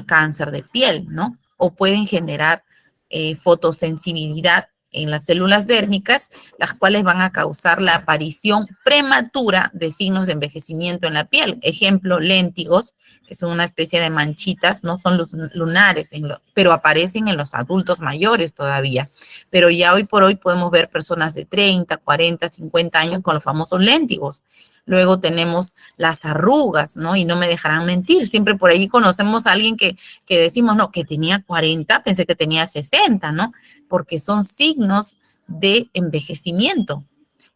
S1: cáncer de piel, ¿no? O pueden generar fotosensibilidad en las células dérmicas, las cuales van a causar la aparición prematura de signos de envejecimiento en la piel. Ejemplo, léntigos, que son una especie de manchitas, no son los lunares, pero aparecen en los adultos mayores todavía. Pero ya hoy por hoy podemos ver personas de 30, 40, 50 años con los famosos léntigos. Luego tenemos las arrugas, ¿no? Y no me dejarán mentir. Siempre por ahí conocemos a alguien que decimos, no, que tenía 40, pensé que tenía 60, ¿no? Porque son signos de envejecimiento.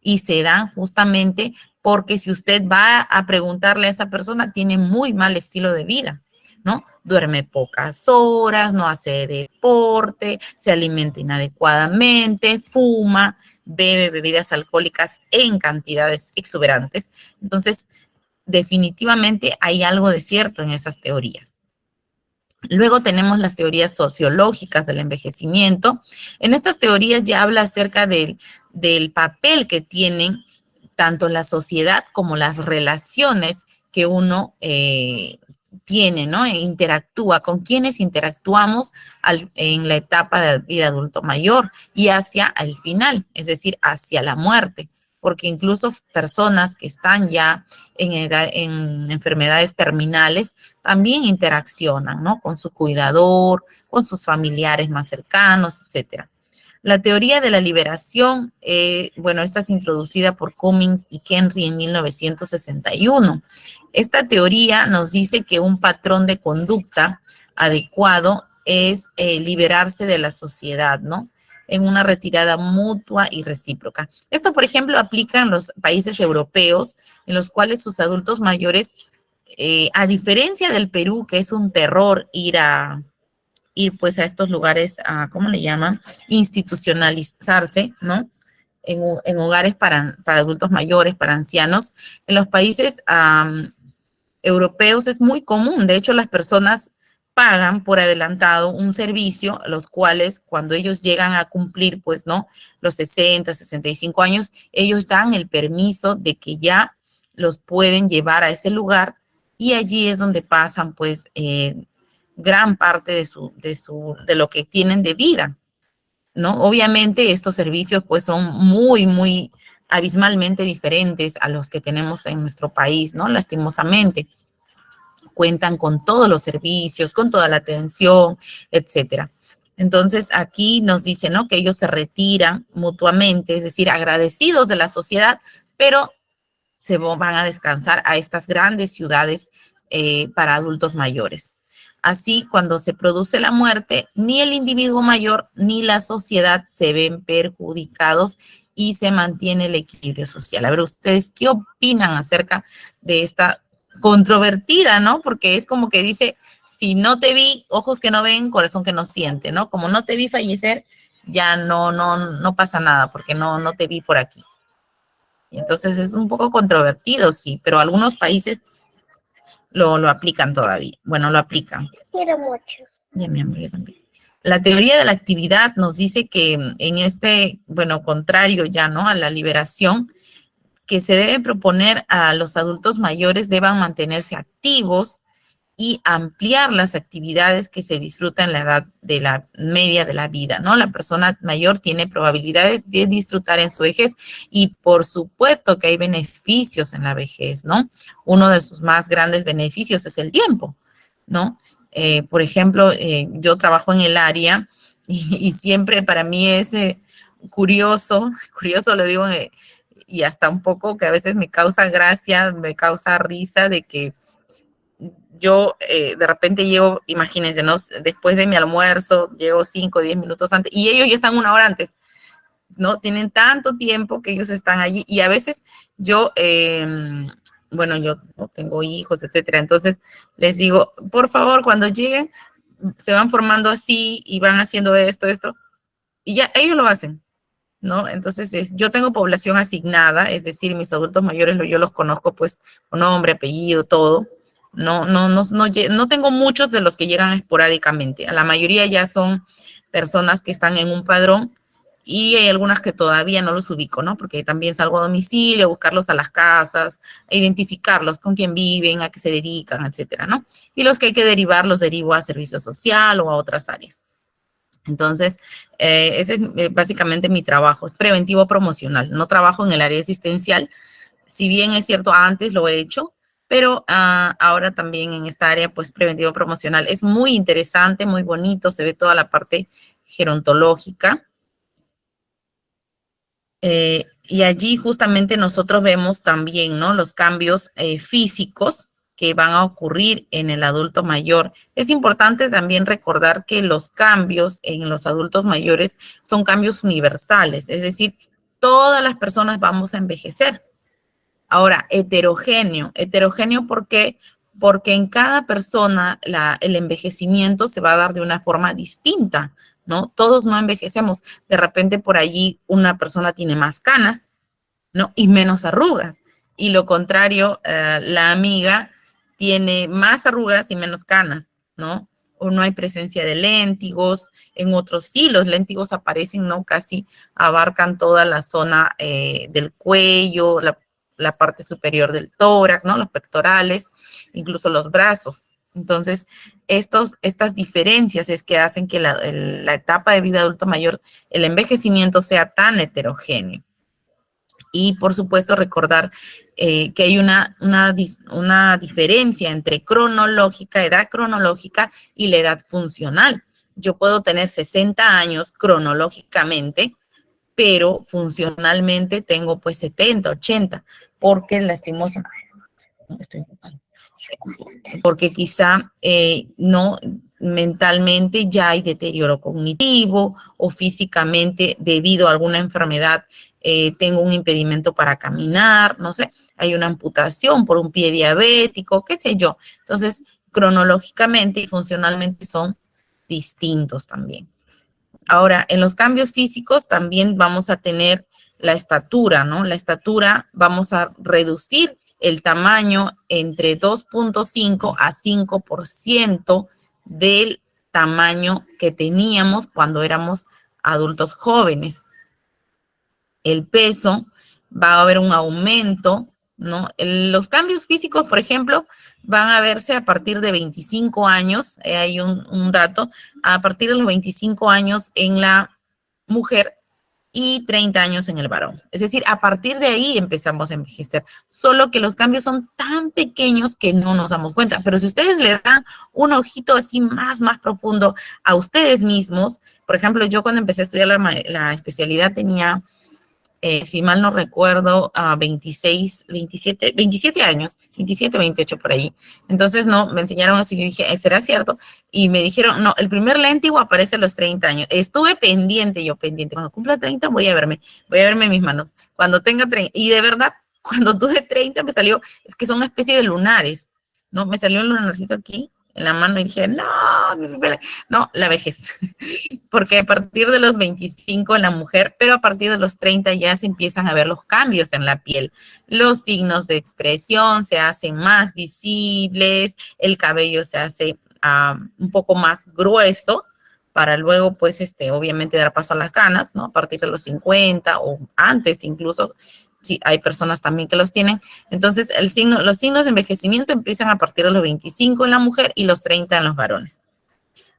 S1: y se dan justamente porque si usted va a preguntarle a esa persona, tiene muy mal estilo de vida, ¿no? Duerme pocas horas, no hace deporte, se alimenta inadecuadamente, fuma, bebe bebidas alcohólicas en cantidades exuberantes. Entonces, definitivamente hay algo de cierto en esas teorías. Luego tenemos las teorías sociológicas del envejecimiento. En estas teorías ya habla acerca del papel que tienen tanto la sociedad como las relaciones que uno tiene, ¿no? E interactúa, con quienes interactuamos en la etapa de vida adulto mayor y hacia el final, es decir, hacia la muerte, porque incluso personas que están ya en enfermedades terminales también interaccionan, ¿no? Con su cuidador, con sus familiares más cercanos, etcétera. La teoría de la liberación, bueno, esta es introducida por Cummings y Henry en 1961. Esta teoría nos dice que un patrón de conducta adecuado es liberarse de la sociedad, ¿no? En una retirada mutua y recíproca. Esto, por ejemplo, aplica en los países europeos, en los cuales sus adultos mayores, a diferencia del Perú, que es un terror ir pues a estos lugares, ¿cómo le llaman? Institucionalizarse, ¿no? En hogares para adultos mayores, para ancianos. En los países europeos es muy común. De hecho, las personas pagan por adelantado un servicio, los cuales cuando ellos llegan a cumplir, pues, ¿no? Los 60, 65 años, ellos dan el permiso de que ya los pueden llevar a ese lugar y allí es donde pasan, pues, gran parte de lo que tienen de vida, ¿no? Obviamente estos servicios pues son muy abismalmente diferentes a los que tenemos en nuestro país, ¿no? Lastimosamente. Cuentan con todos los servicios, con toda la atención, etcétera. Entonces aquí nos dice, ¿no? Que ellos se retiran mutuamente, es decir, agradecidos de la sociedad, pero se van a descansar a estas grandes ciudades para adultos mayores. Así, cuando se produce la muerte, ni el individuo mayor ni la sociedad se ven perjudicados y se mantiene el equilibrio social. A ver, ¿ustedes qué opinan acerca de esta controvertida, ¿no? Porque es como que dice, si no te vi, ojos que no ven, corazón que no siente, ¿no? Como no te vi fallecer, ya no pasa nada porque no te vi por aquí. Entonces es un poco controvertido, sí, pero algunos países lo aplican todavía. Bueno, lo aplican.
S9: Quiero mucho.
S1: Ya, mi amor, yo también. La teoría de la actividad nos dice que en este, bueno, contrario ya, ¿no? A la liberación, que se debe proponer a los adultos mayores deban mantenerse activos y ampliar las actividades que se disfrutan en la edad de la media de la vida, ¿no? La persona mayor tiene probabilidades de disfrutar en su vejez y por supuesto que hay beneficios en la vejez, ¿no? Uno de sus más grandes beneficios es el tiempo, ¿no? Por ejemplo, yo trabajo en el área y siempre para mí es curioso lo digo, y hasta un poco que a veces me causa gracia, me causa risa de que yo de repente llego, imagínense, ¿no? Después de mi almuerzo, llego 5 o 10 minutos antes y ellos ya están 1 hora antes, ¿no? Tienen tanto tiempo que ellos están allí y a veces yo, bueno, yo no tengo hijos, etcétera, entonces les digo, por favor, cuando lleguen, se van formando así y van haciendo esto, y ya ellos lo hacen, ¿no? Entonces, yo tengo población asignada, es decir, mis adultos mayores yo los conozco, pues, con nombre, apellido, todo. No tengo muchos de los que llegan esporádicamente. A la mayoría ya son personas que están en un padrón y hay algunas que todavía no los ubico, ¿no? Porque también salgo a domicilio, a buscarlos a las casas, a identificarlos con quién viven, a qué se dedican, etcétera, ¿no? Y los que hay que derivar, los derivo a servicio social o a otras áreas. Entonces, ese es básicamente mi trabajo, es preventivo promocional. No trabajo en el área asistencial, si bien es cierto, antes lo he hecho, pero ahora también en esta área, pues, preventivo promocional. Es muy interesante, muy bonito, se ve toda la parte gerontológica. Y allí justamente nosotros vemos también, ¿no? Los cambios físicos que van a ocurrir en el adulto mayor. Es importante también recordar que los cambios en los adultos mayores son cambios universales, es decir, todas las personas vamos a envejecer. Ahora, heterogéneo. Heterogéneo, ¿por qué? Porque en cada persona el envejecimiento se va a dar de una forma distinta, ¿no? Todos no envejecemos. De repente por allí una persona tiene más canas, ¿no? Y menos arrugas. Y lo contrario, la amiga tiene más arrugas y menos canas, ¿no? O no hay presencia de léntigos. En otros sí, los léntigos aparecen, ¿no? Casi abarcan toda la zona del cuello, la parte superior del tórax, ¿no? Los pectorales, incluso los brazos. Entonces, estas diferencias es que hacen que la etapa de vida adulto mayor, el envejecimiento sea tan heterogéneo. Y, por supuesto, recordar que hay una diferencia entre edad cronológica y la edad funcional. Yo puedo tener 60 años cronológicamente, pero funcionalmente tengo pues 70, 80, porque porque quizá no mentalmente ya hay deterioro cognitivo o físicamente debido a alguna enfermedad tengo un impedimento para caminar, no sé, hay una amputación por un pie diabético, qué sé yo. Entonces, cronológicamente y funcionalmente son distintos también. Ahora, en los cambios físicos también vamos a tener la estatura, ¿no? La estatura vamos a reducir el tamaño entre 2.5 a 5% del tamaño que teníamos cuando éramos adultos jóvenes. El peso, va a haber un aumento, ¿no? Los cambios físicos, por ejemplo, van a verse a partir de 25 años, hay un dato, a partir de los 25 años en la mujer y 30 años en el varón. Es decir, a partir de ahí empezamos a envejecer, solo que los cambios son tan pequeños que no nos damos cuenta. Pero si ustedes le dan un ojito así más profundo a ustedes mismos, por ejemplo, yo cuando empecé a estudiar la especialidad tenía... si mal no recuerdo, 27 años, 27, 28 por ahí. Entonces, no, me enseñaron así, yo dije, ¿será cierto? Y me dijeron, no, el primer léntigo aparece a los 30 años. Estuve pendiente, cuando cumpla 30 voy a verme mis manos. Cuando tenga 30, y de verdad, cuando tuve 30 me salió, es que son una especie de lunares, ¿no? Me salió un lunarcito aquí, en la mano, y dije, no, la vejez. Porque a partir de los 25 en la mujer, pero a partir de los 30 ya se empiezan a ver los cambios en la piel. Los signos de expresión se hacen más visibles, el cabello se hace un poco más grueso, para luego, pues, obviamente dar paso a las canas, ¿no? A partir de los 50 o antes incluso. Sí, hay personas también que los tienen. Entonces, los signos de envejecimiento empiezan a partir de los 25 en la mujer y los 30 en los varones.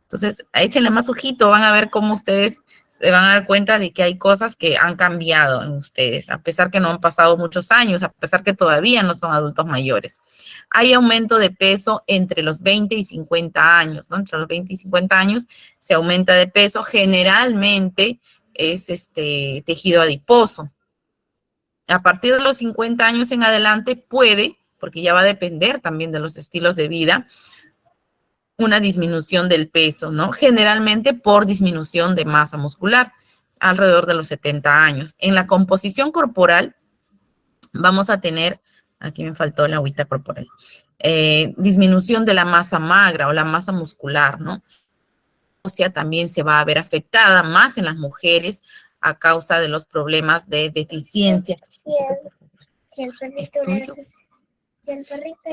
S1: Entonces, échenle más ojito, van a ver cómo ustedes se van a dar cuenta de que hay cosas que han cambiado en ustedes, a pesar que no han pasado muchos años, a pesar que todavía no son adultos mayores. Hay aumento de peso entre los 20 y 50 años, ¿no? Entre los 20 y 50 años se aumenta de peso. Generalmente es tejido adiposo. A partir de los 50 años en adelante puede, porque ya va a depender también de los estilos de vida, una disminución del peso, ¿no? Generalmente por disminución de masa muscular, alrededor de los 70 años. En la composición corporal vamos a tener, aquí me faltó la agüita corporal, disminución de la masa magra o la masa muscular, ¿no? O sea, también se va a ver afectada más en las mujeres a causa de los problemas de deficiencia.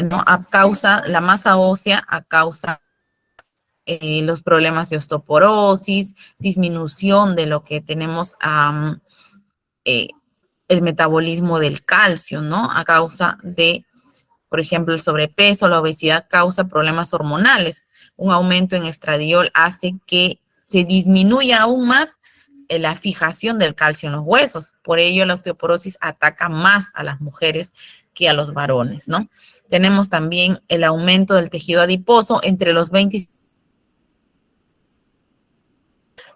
S1: ¿No? A causa, la masa ósea, a causa los problemas de osteoporosis, disminución de lo que tenemos el metabolismo del calcio, ¿no? A causa de, por ejemplo, el sobrepeso, la obesidad causa problemas hormonales. Un aumento en estradiol hace que se disminuya aún más la fijación del calcio en los huesos. Por ello, la osteoporosis ataca más a las mujeres que a los varones, ¿no? Tenemos también el aumento del tejido adiposo entre los 20 y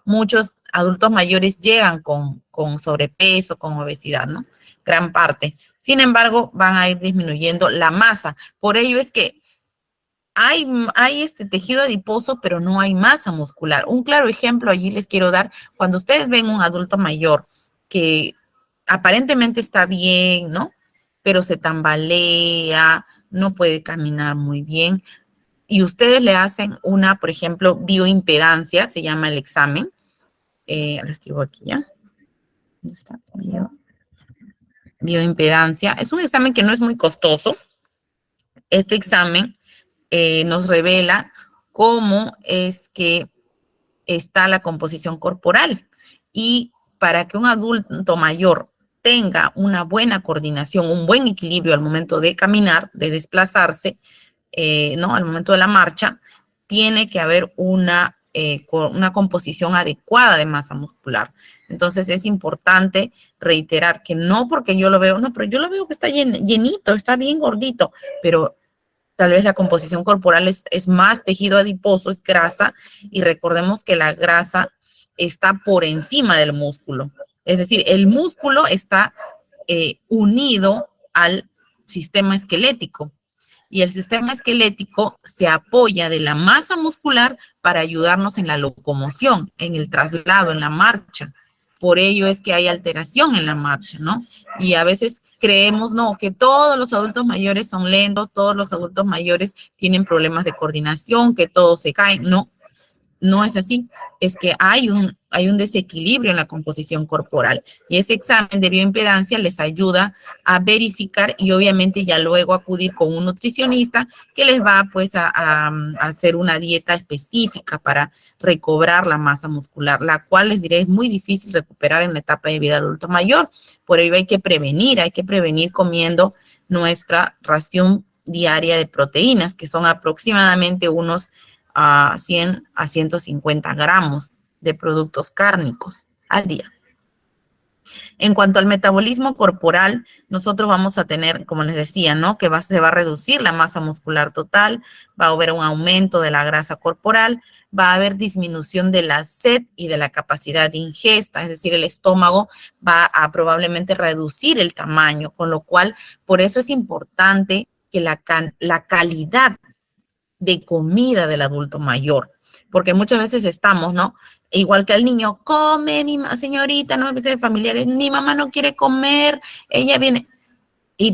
S1: muchos adultos mayores llegan con sobrepeso, con obesidad, ¿no? Gran parte. Sin embargo, van a ir disminuyendo la masa. Por ello es que hay este tejido adiposo, pero no hay masa muscular. Un claro ejemplo allí les quiero dar, cuando ustedes ven un adulto mayor que aparentemente está bien, ¿no? Pero se tambalea, no puede caminar muy bien. Y ustedes le hacen una, por ejemplo, bioimpedancia, se llama el examen. Lo escribo aquí ya. ¿Dónde está? Bioimpedancia. Es un examen que no es muy costoso. Este examen nos revela cómo es que está la composición corporal. Y para que un adulto mayor tenga una buena coordinación, un buen equilibrio al momento de caminar, de desplazarse, ¿no? Al momento de la marcha, tiene que haber una composición adecuada de masa muscular. Entonces es importante reiterar que no porque yo lo veo, no, pero yo lo veo que está llenito, está bien gordito, pero tal vez la composición corporal es más tejido adiposo, es grasa, y recordemos que la grasa está por encima del músculo. Es decir, el músculo está unido al sistema esquelético, y el sistema esquelético se apoya de la masa muscular para ayudarnos en la locomoción, en el traslado, en la marcha. Por ello es que hay alteración en la marcha, ¿no? Y a veces creemos, no, que todos los adultos mayores son lentos, todos los adultos mayores tienen problemas de coordinación, que todos se caen. No, no es así. Es que hay un desequilibrio en la composición corporal. Y ese examen de bioimpedancia les ayuda a verificar y obviamente ya luego acudir con un nutricionista que les va pues a hacer una dieta específica para recobrar la masa muscular, la cual les diré es muy difícil recuperar en la etapa de vida adulto mayor. Por ello hay que prevenir comiendo nuestra ración diaria de proteínas, que son aproximadamente unos 100 a 150 gramos de productos cárnicos al día. En cuanto al metabolismo corporal, nosotros vamos a tener, como les decía, ¿no? Que se va a reducir la masa muscular total, va a haber un aumento de la grasa corporal, va a haber disminución de la sed y de la capacidad de ingesta, es decir, el estómago va a probablemente reducir el tamaño, con lo cual, por eso es importante que la calidad de comida del adulto mayor, porque muchas veces estamos, ¿no? Igual que el niño, come, señorita, no, a veces familiares, mi mamá no quiere comer, ella viene,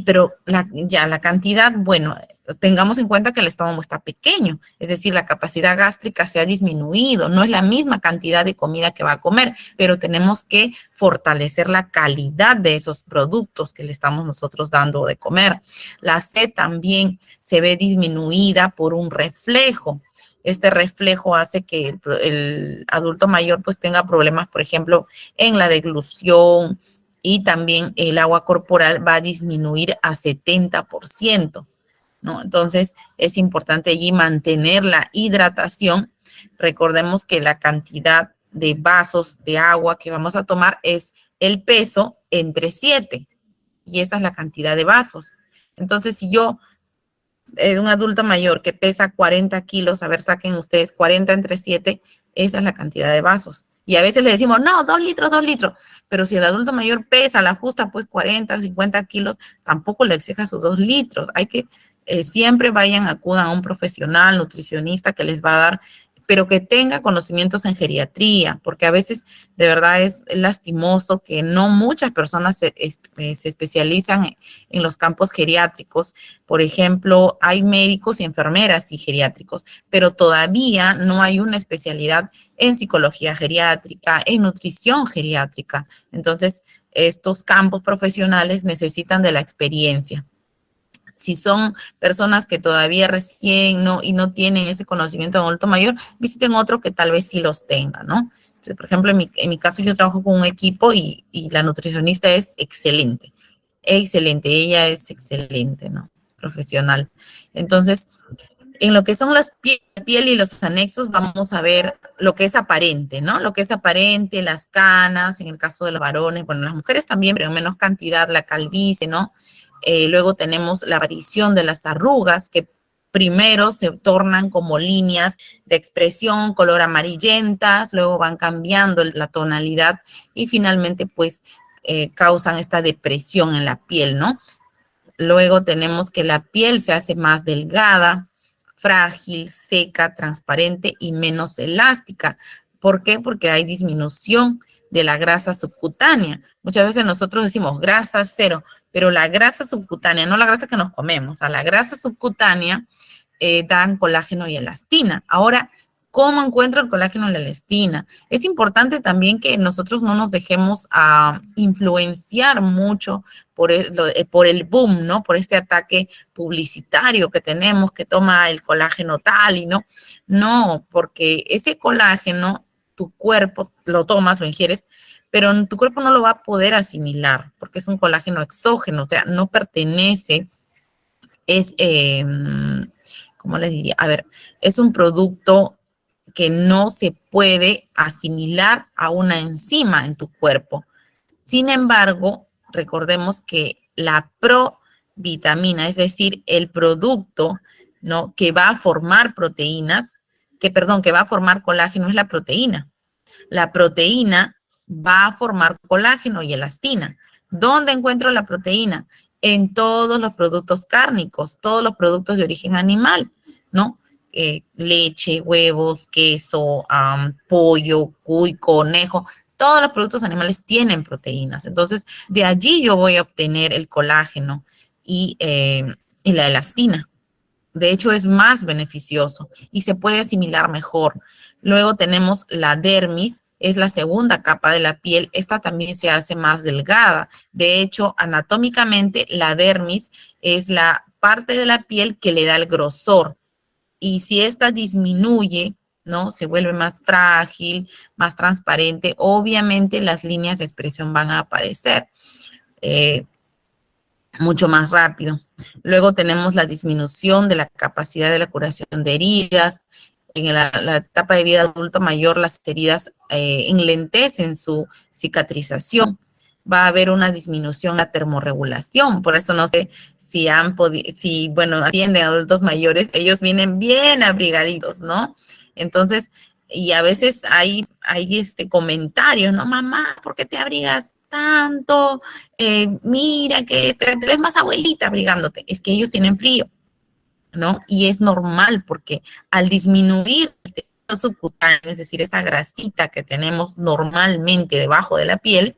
S1: pero la cantidad, bueno, tengamos en cuenta que el estómago está pequeño, es decir, la capacidad gástrica se ha disminuido, no es la misma cantidad de comida que va a comer, pero tenemos que fortalecer la calidad de esos productos que le estamos nosotros dando de comer. La sed también se ve disminuida por un reflejo. Este reflejo hace que el adulto mayor pues tenga problemas, por ejemplo, en la deglución, y también el agua corporal va a disminuir a 70%, ¿no? Entonces, es importante allí mantener la hidratación. Recordemos que la cantidad de vasos de agua que vamos a tomar es el peso entre 7, y esa es la cantidad de vasos. Entonces, si yo, un adulto mayor que pesa 40 kilos, a ver, saquen ustedes 40 entre 7, esa es la cantidad de vasos. Y a veces le decimos, no, 2 litros. Pero si el adulto mayor pesa, la justa, pues 40, 50 kilos, tampoco le exija sus 2 litros. Hay que, siempre acudan a un profesional, nutricionista, que les va a dar, pero que tenga conocimientos en geriatría, porque a veces de verdad es lastimoso que no muchas personas se especializan en los campos geriátricos. Por ejemplo, hay médicos y enfermeras y geriátricos, pero todavía no hay una especialidad en psicología geriátrica, en nutrición geriátrica. Entonces, estos campos profesionales necesitan de la experiencia. Si son personas que todavía recién no tienen ese conocimiento de adulto mayor, visiten otro que tal vez sí los tenga, ¿no? Entonces, por ejemplo, en mi caso yo trabajo con un equipo y la nutricionista es excelente, ella es excelente, ¿no? Profesional. Entonces, en lo que son las piel y los anexos, vamos a ver lo que es aparente, ¿no? Lo que es aparente, las canas, en el caso de los varones, bueno, las mujeres también, pero en menos cantidad, la calvicie, ¿no? Luego tenemos la aparición de las arrugas, que primero se tornan como líneas de expresión, color amarillentas, luego van cambiando la tonalidad y finalmente pues causan esta depresión en la piel, ¿no? Luego tenemos que la piel se hace más delgada, frágil, seca, transparente y menos elástica. ¿Por qué? Porque hay disminución de la grasa subcutánea. Muchas veces nosotros decimos grasa cero, pero la grasa subcutánea, no la grasa que nos comemos, a la grasa subcutánea dan colágeno y elastina. Ahora, ¿cómo encuentro el colágeno y la elastina? Es importante también que nosotros no nos dejemos influenciar mucho por el boom, ¿no? Por este ataque publicitario que tenemos, que toma el colágeno tal y no. No, porque ese colágeno, tu cuerpo lo tomas, lo ingieres, pero tu cuerpo no lo va a poder asimilar, porque es un colágeno exógeno, o sea, no pertenece, ¿cómo les diría? A ver, es un producto que no se puede asimilar a una enzima en tu cuerpo. Sin embargo, recordemos que la provitamina, es decir, el producto, ¿no?, que va a formar proteínas, que va a formar colágeno es la proteína. La proteína va a formar colágeno y elastina. ¿Dónde encuentro la proteína? En todos los productos cárnicos, todos los productos de origen animal, ¿no? Leche, huevos, queso, pollo, cuy, conejo, todos los productos animales tienen proteínas. Entonces, de allí yo voy a obtener el colágeno y la elastina. De hecho, es más beneficioso y se puede asimilar mejor. Luego tenemos la dermis, es la segunda capa de la piel. Esta también se hace más delgada. De hecho, anatómicamente, la dermis es la parte de la piel que le da el grosor. Y si esta disminuye, ¿no?, se vuelve más frágil, más transparente, obviamente las líneas de expresión van a aparecer mucho más rápido. Luego tenemos la disminución de la capacidad de la curación de heridas. En la etapa de vida adulto mayor, las heridas enlentecen su cicatrización. Va a haber una disminución en la termorregulación. Por eso no sé si atienden a adultos mayores, ellos vienen bien abrigaditos, ¿no? Entonces, y a veces hay comentarios, ¿no? Mamá, ¿por qué te abrigas tanto? Mira que te ves más abuelita abrigándote. Es que ellos tienen frío, ¿no? Y es normal porque al disminuir el tejido subcutáneo, es decir, esa grasita que tenemos normalmente debajo de la piel,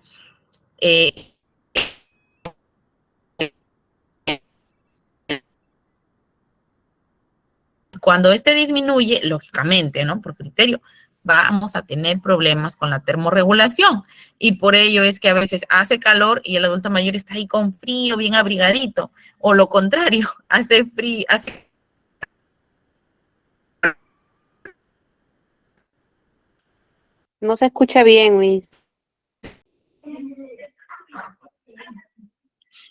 S1: cuando este disminuye, lógicamente, ¿no?, por criterio, vamos a tener problemas con la termorregulación. Y por ello es que a veces hace calor y el adulto mayor está ahí con frío, bien abrigadito. O lo contrario, hace frío,
S7: No se escucha bien, Luis.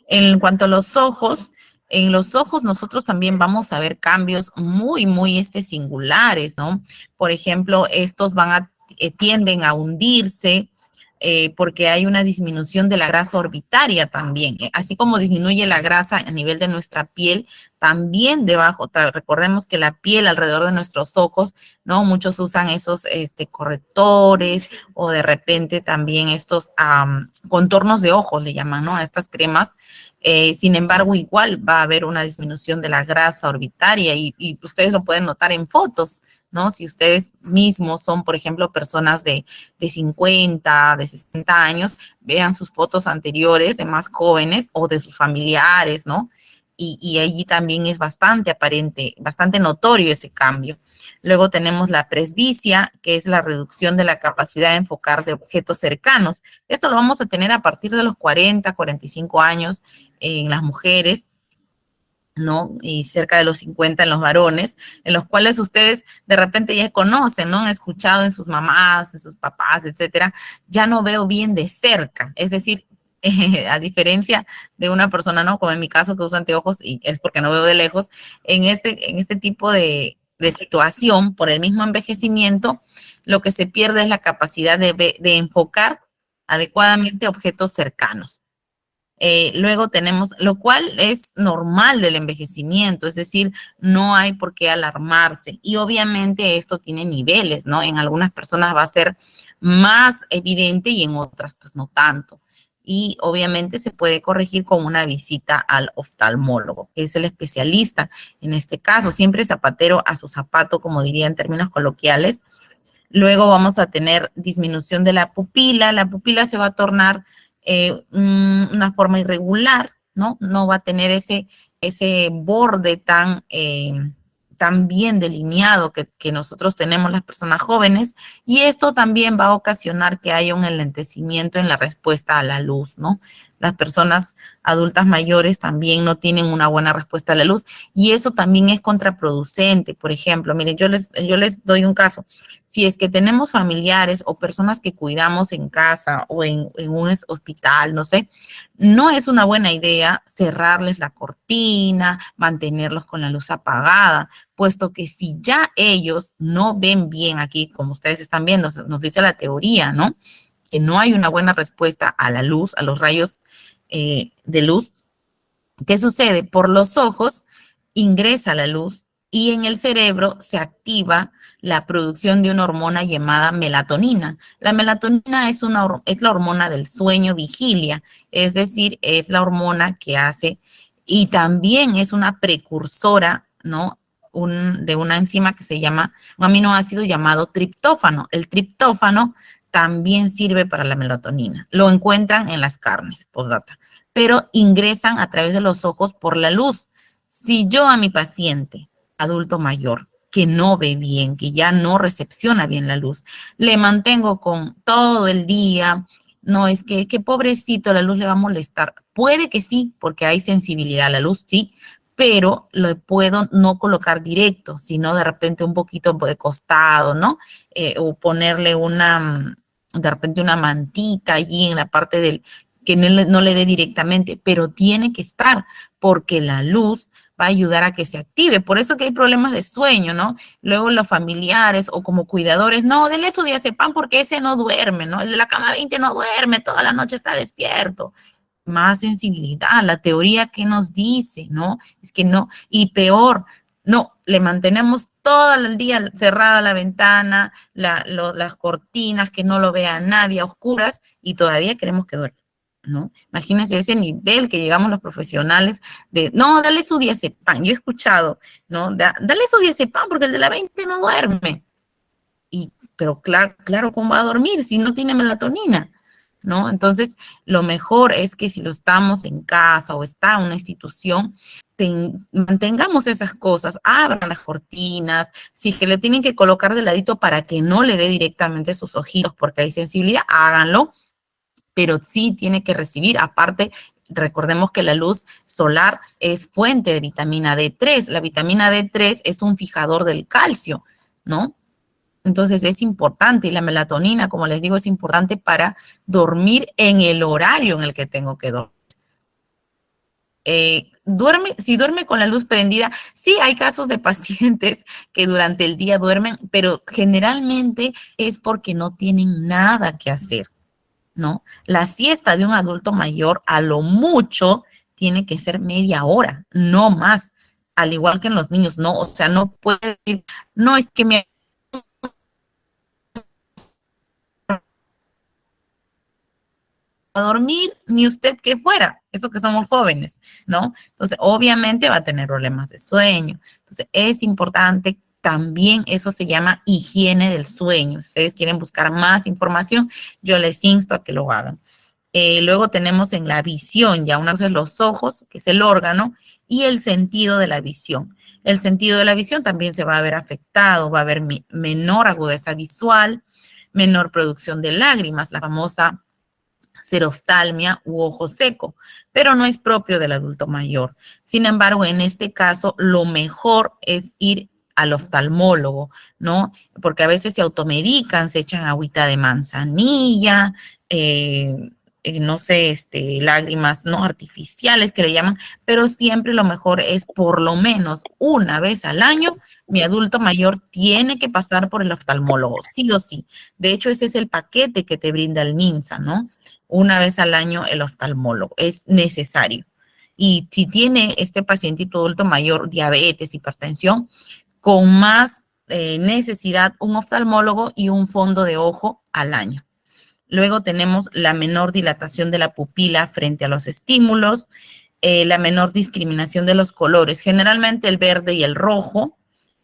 S1: En cuanto a los ojos, en los ojos nosotros también vamos a ver cambios muy, muy singulares, ¿no? Por ejemplo, estos tienden a hundirse porque hay una disminución de la grasa orbitaria también. Así como disminuye la grasa a nivel de nuestra piel, también debajo, recordemos que la piel alrededor de nuestros ojos, ¿no? Muchos usan esos correctores o de repente también estos contornos de ojos, le llaman, ¿no?, a estas cremas. Sin embargo, igual va a haber una disminución de la grasa orbitaria y ustedes lo pueden notar en fotos, ¿no? Si ustedes mismos son, por ejemplo, personas de 50, de 60 años, vean sus fotos anteriores de más jóvenes o de sus familiares, ¿no? Y allí también es bastante aparente, bastante notorio ese cambio. Luego tenemos la presbicia, que es la reducción de la capacidad de enfocar de objetos cercanos. Esto lo vamos a tener a partir de los 40, 45 años en las mujeres, ¿no? Y cerca de los 50 en los varones, en los cuales ustedes de repente ya conocen, ¿no? Han escuchado en sus mamás, en sus papás, etcétera. Ya no veo bien de cerca, es decir, a diferencia de una persona, ¿no?, como en mi caso, que uso anteojos y es porque no veo de lejos, en este tipo de situación, por el mismo envejecimiento, lo que se pierde es la capacidad de enfocar adecuadamente objetos cercanos. Luego tenemos, lo cual es normal del envejecimiento, es decir, no hay por qué alarmarse. Y obviamente esto tiene niveles, ¿no? En algunas personas va a ser más evidente y en otras pues no tanto. Y obviamente se puede corregir con una visita al oftalmólogo, que es el especialista en este caso. Siempre zapatero a su zapato, como diría en términos coloquiales. Luego vamos a tener disminución de la pupila se va a tornar una forma irregular, ¿no? No va a tener ese borde tan bien delineado que nosotros tenemos las personas jóvenes, y esto también va a ocasionar que haya un enlentecimiento en la respuesta a la luz, ¿no? Las personas adultas mayores también no tienen una buena respuesta a la luz, y eso también es contraproducente. Por ejemplo, miren, yo les doy un caso. Si es que tenemos familiares o personas que cuidamos en casa o en un hospital, no sé, no es una buena idea cerrarles la cortina, mantenerlos con la luz apagada, puesto que si ya ellos no ven bien aquí, como ustedes están viendo, nos dice la teoría, ¿no? Que no hay una buena respuesta a la luz, a los rayos de luz. ¿Qué sucede? Por los ojos ingresa la luz y en el cerebro se activa la producción de una hormona llamada melatonina. La melatonina es la hormona del sueño vigilia, es decir, es la hormona que hace, y también es una precursora, ¿no? De una enzima que se llama, un aminoácido llamado triptófano. El triptófano también sirve para la melatonina. Lo encuentran en las carnes, postdata, pero ingresan a través de los ojos por la luz. Si yo a mi paciente adulto mayor que no ve bien, que ya no recepciona bien la luz, le mantengo con todo el día, no es que pobrecito, la luz le va a molestar. Puede que sí, porque hay sensibilidad a la luz, sí, pero lo puedo no colocar directo, sino de repente un poquito de costado, ¿no? O ponerle de repente una mantita allí en la parte del, que no le dé directamente, pero tiene que estar, porque la luz va a ayudar a que se active. Por eso que hay problemas de sueño, ¿no? Luego los familiares o como cuidadores, no, dele su diazepam porque ese no duerme, ¿no? El de la cama 20 no duerme, toda la noche está despierto. Más sensibilidad, la teoría que nos dice, ¿no? Es que no, y peor, no, le mantenemos todo el día cerrada la ventana, las cortinas, que no lo vea nadie, a oscuras, y todavía queremos que duerma, ¿no? Imagínense ese nivel que llegamos los profesionales de, no, dale su diazepam. Yo he escuchado, ¿no? Dale su diazepam porque el de la 20 no duerme. Pero claro, ¿cómo va a dormir si no tiene melatonina? ¿No? Entonces, lo mejor es que si lo estamos en casa o está en una institución, mantengamos esas cosas, abran las cortinas, si es que le tienen que colocar de ladito para que no le dé directamente sus ojitos porque hay sensibilidad, háganlo, pero sí tiene que recibir. Aparte, recordemos que la luz solar es fuente de vitamina D3. La vitamina D3 es un fijador del calcio, ¿no? Entonces es importante, y la melatonina, como les digo, es importante para dormir en el horario en el que tengo que dormir. Si duerme con la luz prendida, sí hay casos de pacientes que durante el día duermen, pero generalmente es porque no tienen nada que hacer, ¿no? La siesta de un adulto mayor a lo mucho tiene que ser media hora, no más, al igual que en los niños, ¿no? O sea, no puede decir, no es que me a dormir, ni usted que fuera, eso que somos jóvenes, ¿no? Entonces, obviamente va a tener problemas de sueño. Entonces, es importante también, eso se llama higiene del sueño. Si ustedes quieren buscar más información, yo les insto a que lo hagan. Luego tenemos en la visión, ya una vez los ojos, que es el órgano, y el sentido de la visión. El sentido de la visión también se va a ver afectado, va a haber menor agudeza visual, menor producción de lágrimas, la famosa xeroftalmia u ojo seco, pero no es propio del adulto mayor. Sin embargo, en este caso, lo mejor es ir al oftalmólogo, ¿no? Porque a veces se automedican, se echan agüita de manzanilla, no sé, lágrimas no artificiales que le llaman, pero siempre lo mejor es por lo menos una vez al año, mi adulto mayor tiene que pasar por el oftalmólogo, sí o sí. De hecho, ese es el paquete que te brinda el MINSA, ¿no? Una vez al año el oftalmólogo, es necesario. Y si tiene este pacientito adulto mayor diabetes, hipertensión, con más necesidad un oftalmólogo y un fondo de ojo al año. Luego tenemos la menor dilatación de la pupila frente a los estímulos, la menor discriminación de los colores. Generalmente el verde y el rojo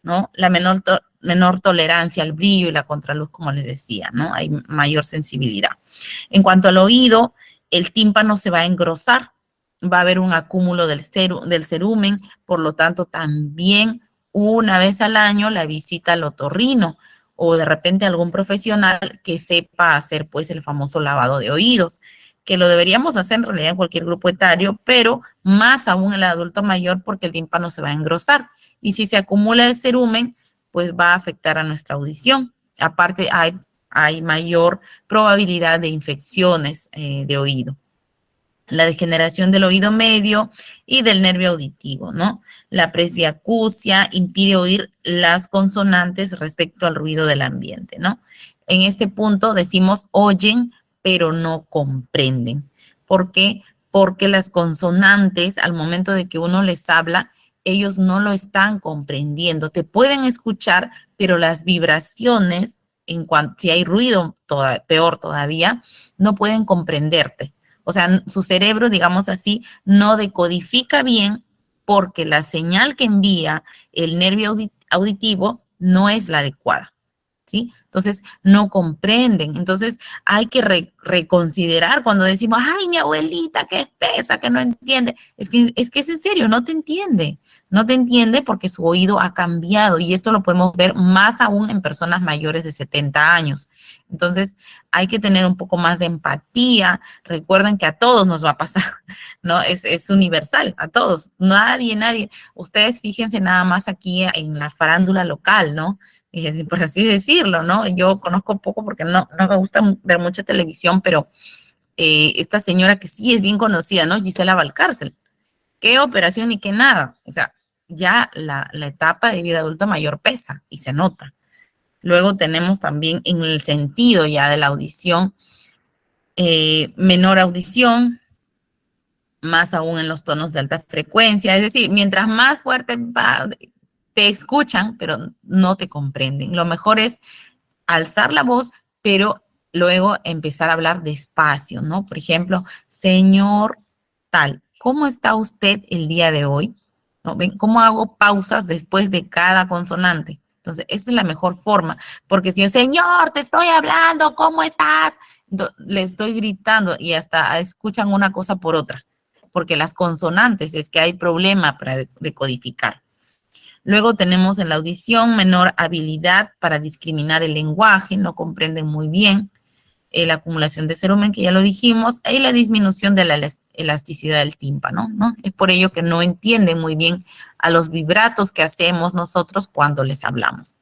S1: ¿no? La menor tolerancia al brillo y la contraluz, como les decía, ¿no? Hay mayor sensibilidad. En cuanto al oído, el tímpano se va a engrosar, va a haber un acúmulo del cerumen, por lo tanto también una vez al año la visita al otorrino o de repente algún profesional que sepa hacer pues el famoso lavado de oídos, que lo deberíamos hacer en realidad en cualquier grupo etario, pero más aún en el adulto mayor porque el tímpano se va a engrosar y si se acumula el cerumen pues va a afectar a nuestra audición. Aparte hay mayor probabilidad de infecciones de oído. La degeneración del oído medio y del nervio auditivo, ¿no? La presbiacusia impide oír las consonantes respecto al ruido del ambiente, ¿no? En este punto decimos oyen, pero no comprenden. ¿Por qué? Porque las consonantes, al momento de que uno les habla, ellos no lo están comprendiendo. Te pueden escuchar, pero las vibraciones, si hay ruido, peor todavía, no pueden comprenderte. O sea, su cerebro, digamos así, no decodifica bien porque la señal que envía el nervio auditivo no es la adecuada, ¿sí? Entonces, no comprenden. Entonces, hay que reconsiderar cuando decimos, ay, mi abuelita, que espesa, que no entiende. Es que es en serio, no te entiende. No te entiende porque su oído ha cambiado y esto lo podemos ver más aún en personas mayores de 70 años. Entonces, hay que tener un poco más de empatía. Recuerden que a todos nos va a pasar, ¿no? Es universal, a todos. Nadie. Ustedes fíjense nada más aquí en la farándula local, ¿no? Por así decirlo, ¿no? Yo conozco poco porque no me gusta ver mucha televisión, pero esta señora que sí es bien conocida, ¿no? Gisela Valcárcel. ¿Qué operación y qué nada? O sea, ya la etapa de vida adulta mayor pesa y se nota. Luego tenemos también en el sentido ya de la audición, menor audición, más aún en los tonos de alta frecuencia. Es decir, mientras más fuerte te escuchan, pero no te comprenden. Lo mejor es alzar la voz, pero luego empezar a hablar despacio, ¿no? Por ejemplo, señor tal, ¿cómo está usted el día de hoy? ¿No? ¿Ven cómo hago pausas después de cada consonante? Entonces, esa es la mejor forma, porque si yo, señor, te estoy hablando, ¿cómo estás? Le estoy gritando y hasta escuchan una cosa por otra, porque las consonantes es que hay problema para decodificar. Luego tenemos en la audición menor habilidad para discriminar el lenguaje, no comprenden muy bien. La acumulación de cerumen, que ya lo dijimos, y la disminución de la elasticidad del tímpano, ¿no? Es por ello que no entienden muy bien a los vibratos que hacemos nosotros cuando les hablamos.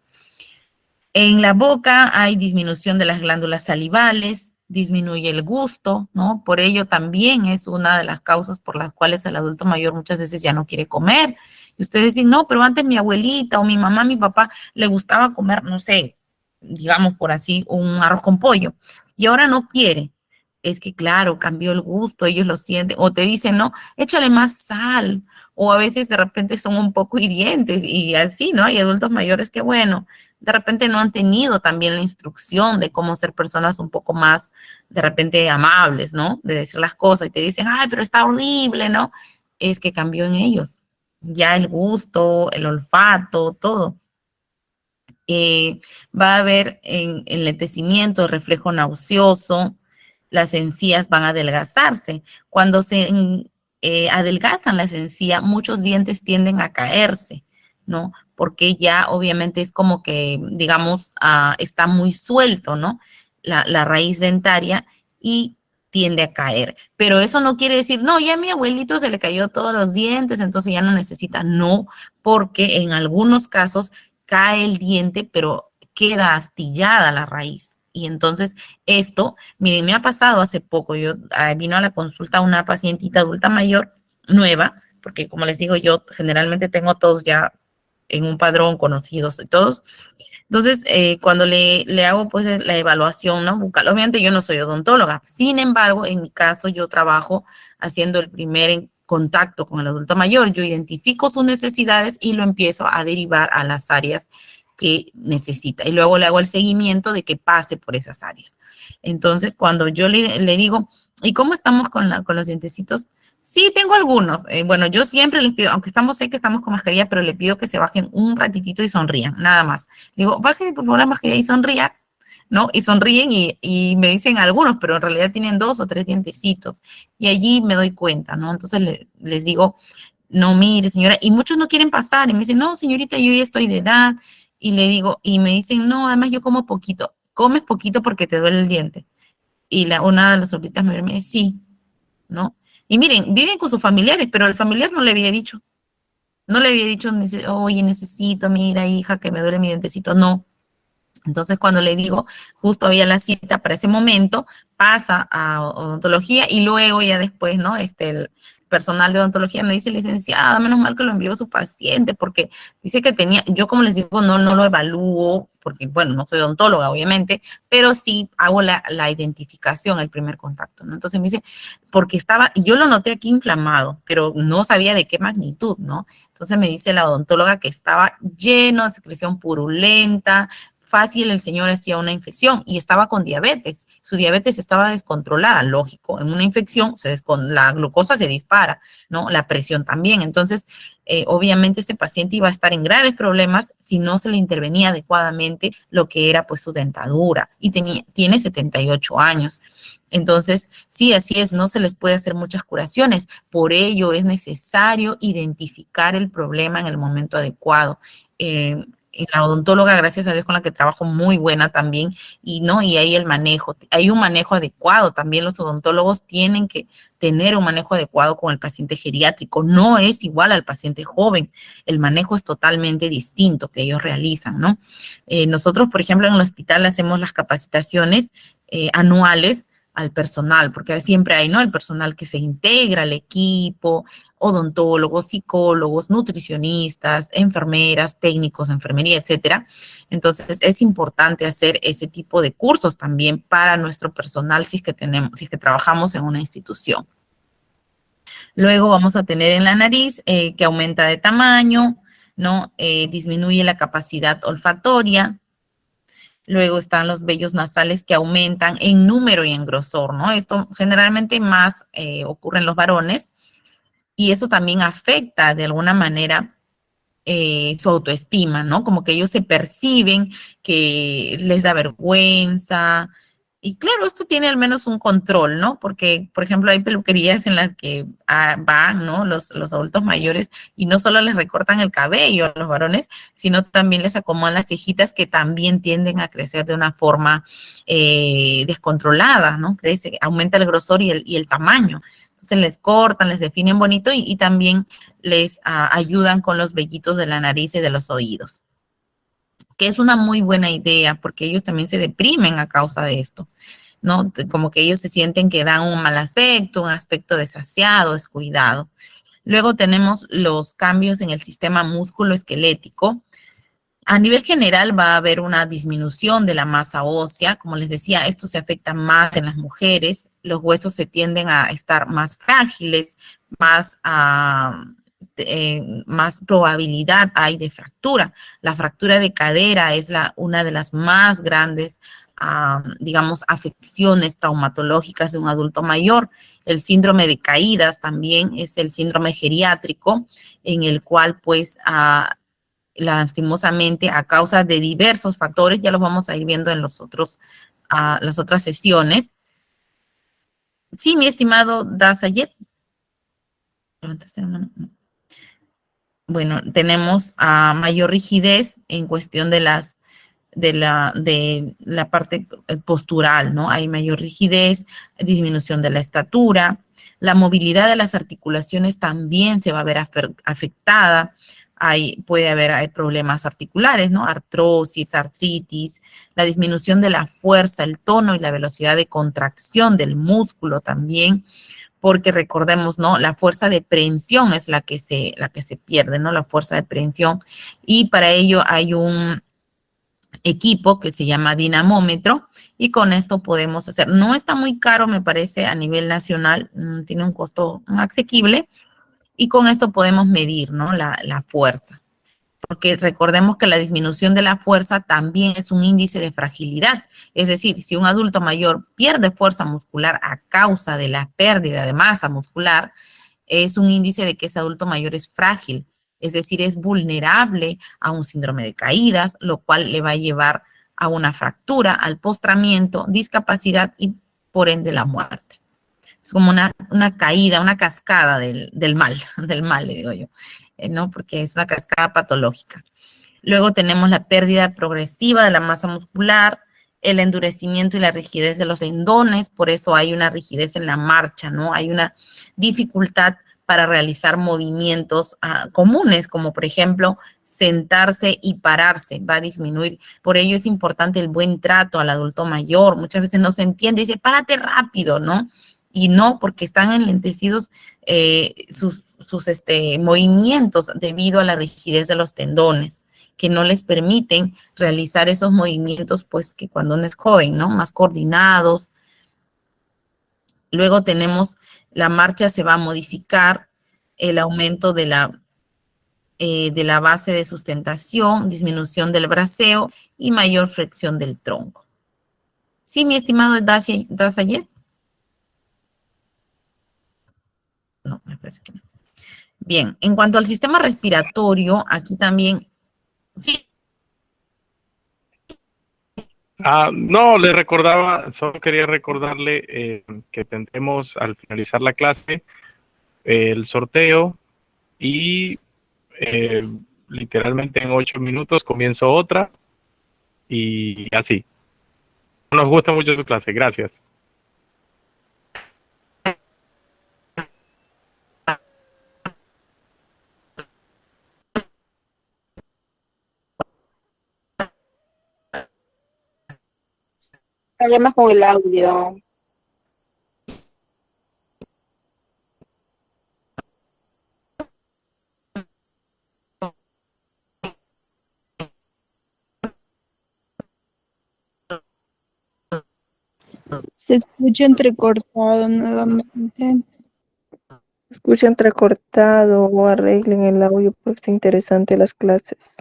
S1: En la boca hay disminución de las glándulas salivales, disminuye el gusto, ¿no? Por ello también es una de las causas por las cuales el adulto mayor muchas veces ya no quiere comer. Y ustedes dicen, no, pero antes mi abuelita o mi mamá, mi papá, le gustaba comer, no sé, digamos por así, un arroz con pollo, y ahora no quiere. Es que, claro, cambió el gusto, ellos lo sienten, o te dicen, no, échale más sal, o a veces de repente son un poco hirientes, y así, ¿no? Hay adultos mayores que, bueno, de repente no han tenido también la instrucción de cómo ser personas un poco más, de repente, amables, ¿no? De decir las cosas, y te dicen, ay, pero está horrible, ¿no? Es que cambió en ellos, ya el gusto, el olfato, todo. Va a haber enlentecimiento, reflejo nauseoso, las encías van a adelgazarse. Cuando se adelgazan las encías, muchos dientes tienden a caerse, ¿no? Porque ya obviamente es como que, digamos, está muy suelto, ¿no? La raíz dentaria y tiende a caer. Pero eso no quiere decir, no, ya a mi abuelito se le cayó todos los dientes, entonces ya no necesita. No, porque en algunos casos cae el diente, pero queda astillada la raíz. Y entonces esto, miren, me ha pasado hace poco, vino a la consulta una pacientita adulta mayor, nueva, porque como les digo, yo generalmente tengo todos ya en un padrón conocidos y todos. Entonces, cuando le hago pues la evaluación, ¿no? Bucal, obviamente yo no soy odontóloga, sin embargo, en mi caso yo trabajo haciendo el primer contacto con el adulto mayor, yo identifico sus necesidades y lo empiezo a derivar a las áreas que necesita. Y luego le hago el seguimiento de que pase por esas áreas. Entonces, cuando yo le digo, ¿y cómo estamos con los dientecitos? Sí, tengo algunos. Bueno, yo siempre les pido, aunque sé que estamos con mascarilla, pero le pido que se bajen un ratitito y sonrían, nada más. Digo, bajen por favor la mascarilla y sonría, ¿no? Y sonríen y me dicen algunos, pero en realidad tienen 2 o 3 dientecitos. Y allí me doy cuenta, ¿no? Entonces les digo, no, mire, señora, y muchos no quieren pasar, y me dicen, no, señorita, yo ya estoy de edad, y le digo, y me dicen, no, además yo como poquito, comes poquito porque te duele el diente. Y una de las sorbitas me dice, sí, ¿no? Y miren, viven con sus familiares, pero el familiar no le había dicho. No le había dicho, oye, necesito, mira, hija, que me duele mi dientecito. No. Entonces, cuando le digo, justo había la cita para ese momento, pasa a odontología y luego ya después, ¿no? El personal de odontología me dice, licenciada, menos mal que lo envió su paciente, porque dice que tenía, yo como les digo, no lo evalúo, porque, bueno, no soy odontóloga, obviamente, pero sí hago la identificación, el primer contacto, ¿no? Entonces me dice, porque yo lo noté aquí inflamado, pero no sabía de qué magnitud, ¿no? Entonces me dice la odontóloga que estaba lleno de secreción purulenta, fácil el señor hacía una infección y estaba con diabetes. Su diabetes estaba descontrolada, lógico. En una infección la glucosa se dispara, ¿no? La presión también. Entonces, obviamente este paciente iba a estar en graves problemas si no se le intervenía adecuadamente lo que era pues su dentadura y tiene 78 años. Entonces, sí, así es, no se les puede hacer muchas curaciones. Por ello es necesario identificar el problema en el momento adecuado. Y la odontóloga, gracias a Dios, con la que trabajo, muy buena también, y ahí hay un manejo adecuado, también los odontólogos tienen que tener un manejo adecuado con el paciente geriátrico, no es igual al paciente joven, el manejo es totalmente distinto que ellos realizan, ¿no? Nosotros, por ejemplo, en el hospital hacemos las capacitaciones anuales al personal, porque siempre hay, ¿no? El personal que se integra al equipo, odontólogos, psicólogos, nutricionistas, enfermeras, técnicos de enfermería, etcétera. Entonces, es importante hacer ese tipo de cursos también para nuestro personal si es que trabajamos en una institución. Luego vamos a tener en la nariz que aumenta de tamaño, ¿no? Disminuye la capacidad olfatoria. Luego están los vellos nasales que aumentan en número y en grosor, ¿no? Esto generalmente más ocurre en los varones y eso también afecta de alguna manera su autoestima, ¿no? Como que ellos se perciben que les da vergüenza. Y claro, esto tiene al menos un control, ¿no? Porque, por ejemplo, hay peluquerías en las que van, ¿no? Los adultos mayores y no solo les recortan el cabello a los varones, sino también les acomodan las cejitas que también tienden a crecer de una forma descontrolada, ¿no? Aumenta el grosor y el tamaño. Entonces les cortan, les definen bonito y también les ayudan con los vellitos de la nariz y de los oídos, que es una muy buena idea porque ellos también se deprimen a causa de esto, ¿no? Como que ellos se sienten que dan un mal aspecto, un aspecto desasiado, descuidado. Luego tenemos los cambios en el sistema músculo-esquelético. A nivel general va a haber una disminución de la masa ósea. Como les decía, esto se afecta más en las mujeres. Los huesos se tienden a estar más frágiles, más probabilidad hay de fractura. La fractura de cadera es una de las más grandes, digamos, afecciones traumatológicas de un adulto mayor. El síndrome de caídas también es el síndrome geriátrico, en el cual, pues, lastimosamente, a causa de diversos factores, ya los vamos a ir viendo en las otras sesiones. Sí, mi estimado Dazayet. ¿Levantaste la mano? No. Bueno, tenemos mayor rigidez en cuestión de la parte postural, ¿no? Hay mayor rigidez, disminución de la estatura, la movilidad de las articulaciones también se va a ver afectada. Puede haber problemas articulares, ¿no? Artrosis, artritis, la disminución de la fuerza, el tono y la velocidad de contracción del músculo también, porque recordemos, ¿no? La fuerza de prehensión es la que se pierde, ¿no? La fuerza de prehensión. Y para ello hay un equipo que se llama dinamómetro y con esto podemos hacer. No está muy caro, me parece, a nivel nacional, tiene un costo asequible y con esto podemos medir, ¿no? La fuerza. Porque recordemos que la disminución de la fuerza también es un índice de fragilidad. Es decir, si un adulto mayor pierde fuerza muscular a causa de la pérdida de masa muscular, es un índice de que ese adulto mayor es frágil, es decir, es vulnerable a un síndrome de caídas, lo cual le va a llevar a una fractura, al postramiento, discapacidad y por ende la muerte. Es como una caída, una cascada del mal, le digo yo, ¿no? Porque es una cascada patológica. Luego tenemos la pérdida progresiva de la masa muscular, el endurecimiento y la rigidez de los tendones, por eso hay una rigidez en la marcha, ¿no? Hay una dificultad para realizar movimientos comunes, como por ejemplo sentarse y pararse, va a disminuir. Por ello es importante el buen trato al adulto mayor. Muchas veces no se entiende, dice, párate rápido, ¿no? Y no, porque están enlentecidos sus movimientos debido a la rigidez de los tendones, que no les permiten realizar esos movimientos, pues, que cuando uno es joven, ¿no? Más coordinados. Luego tenemos, la marcha se va a modificar, el aumento de la base de sustentación, disminución del braceo y mayor flexión del tronco. ¿Sí, mi estimado Dasayet? No, me parece que no. Bien, en cuanto al sistema respiratorio, aquí también, sí.
S10: No, le recordaba, solo quería recordarle que tendremos al finalizar la clase el sorteo y literalmente en 8 minutos comienzo otra y así. Nos gusta mucho su clase, gracias.
S7: Problemas con el audio.
S8: Se escucha entrecortado nuevamente.
S9: Se escucha entrecortado o arreglen el audio porque está interesante las clases.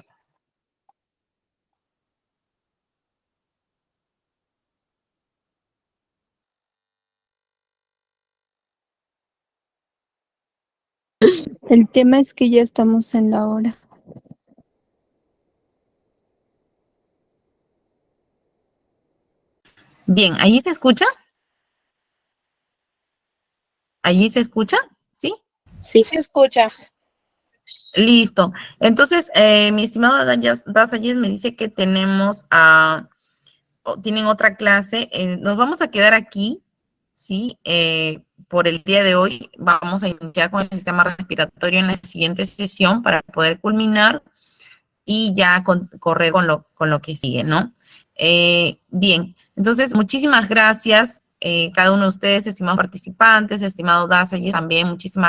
S8: El tema es que ya estamos en la hora.
S1: Bien, ¿allí se escucha? ¿Allí se escucha? ¿Sí?
S11: Sí, se escucha.
S1: Listo. Entonces, mi estimado Dasayet me dice que tenemos tienen otra clase. Nos vamos a quedar aquí, ¿sí? Por el día de hoy vamos a iniciar con el sistema respiratorio en la siguiente sesión para poder culminar y ya correr con lo que sigue, ¿no? Bien, entonces muchísimas gracias cada uno de ustedes, estimados participantes, estimado Dasayet, también muchísimas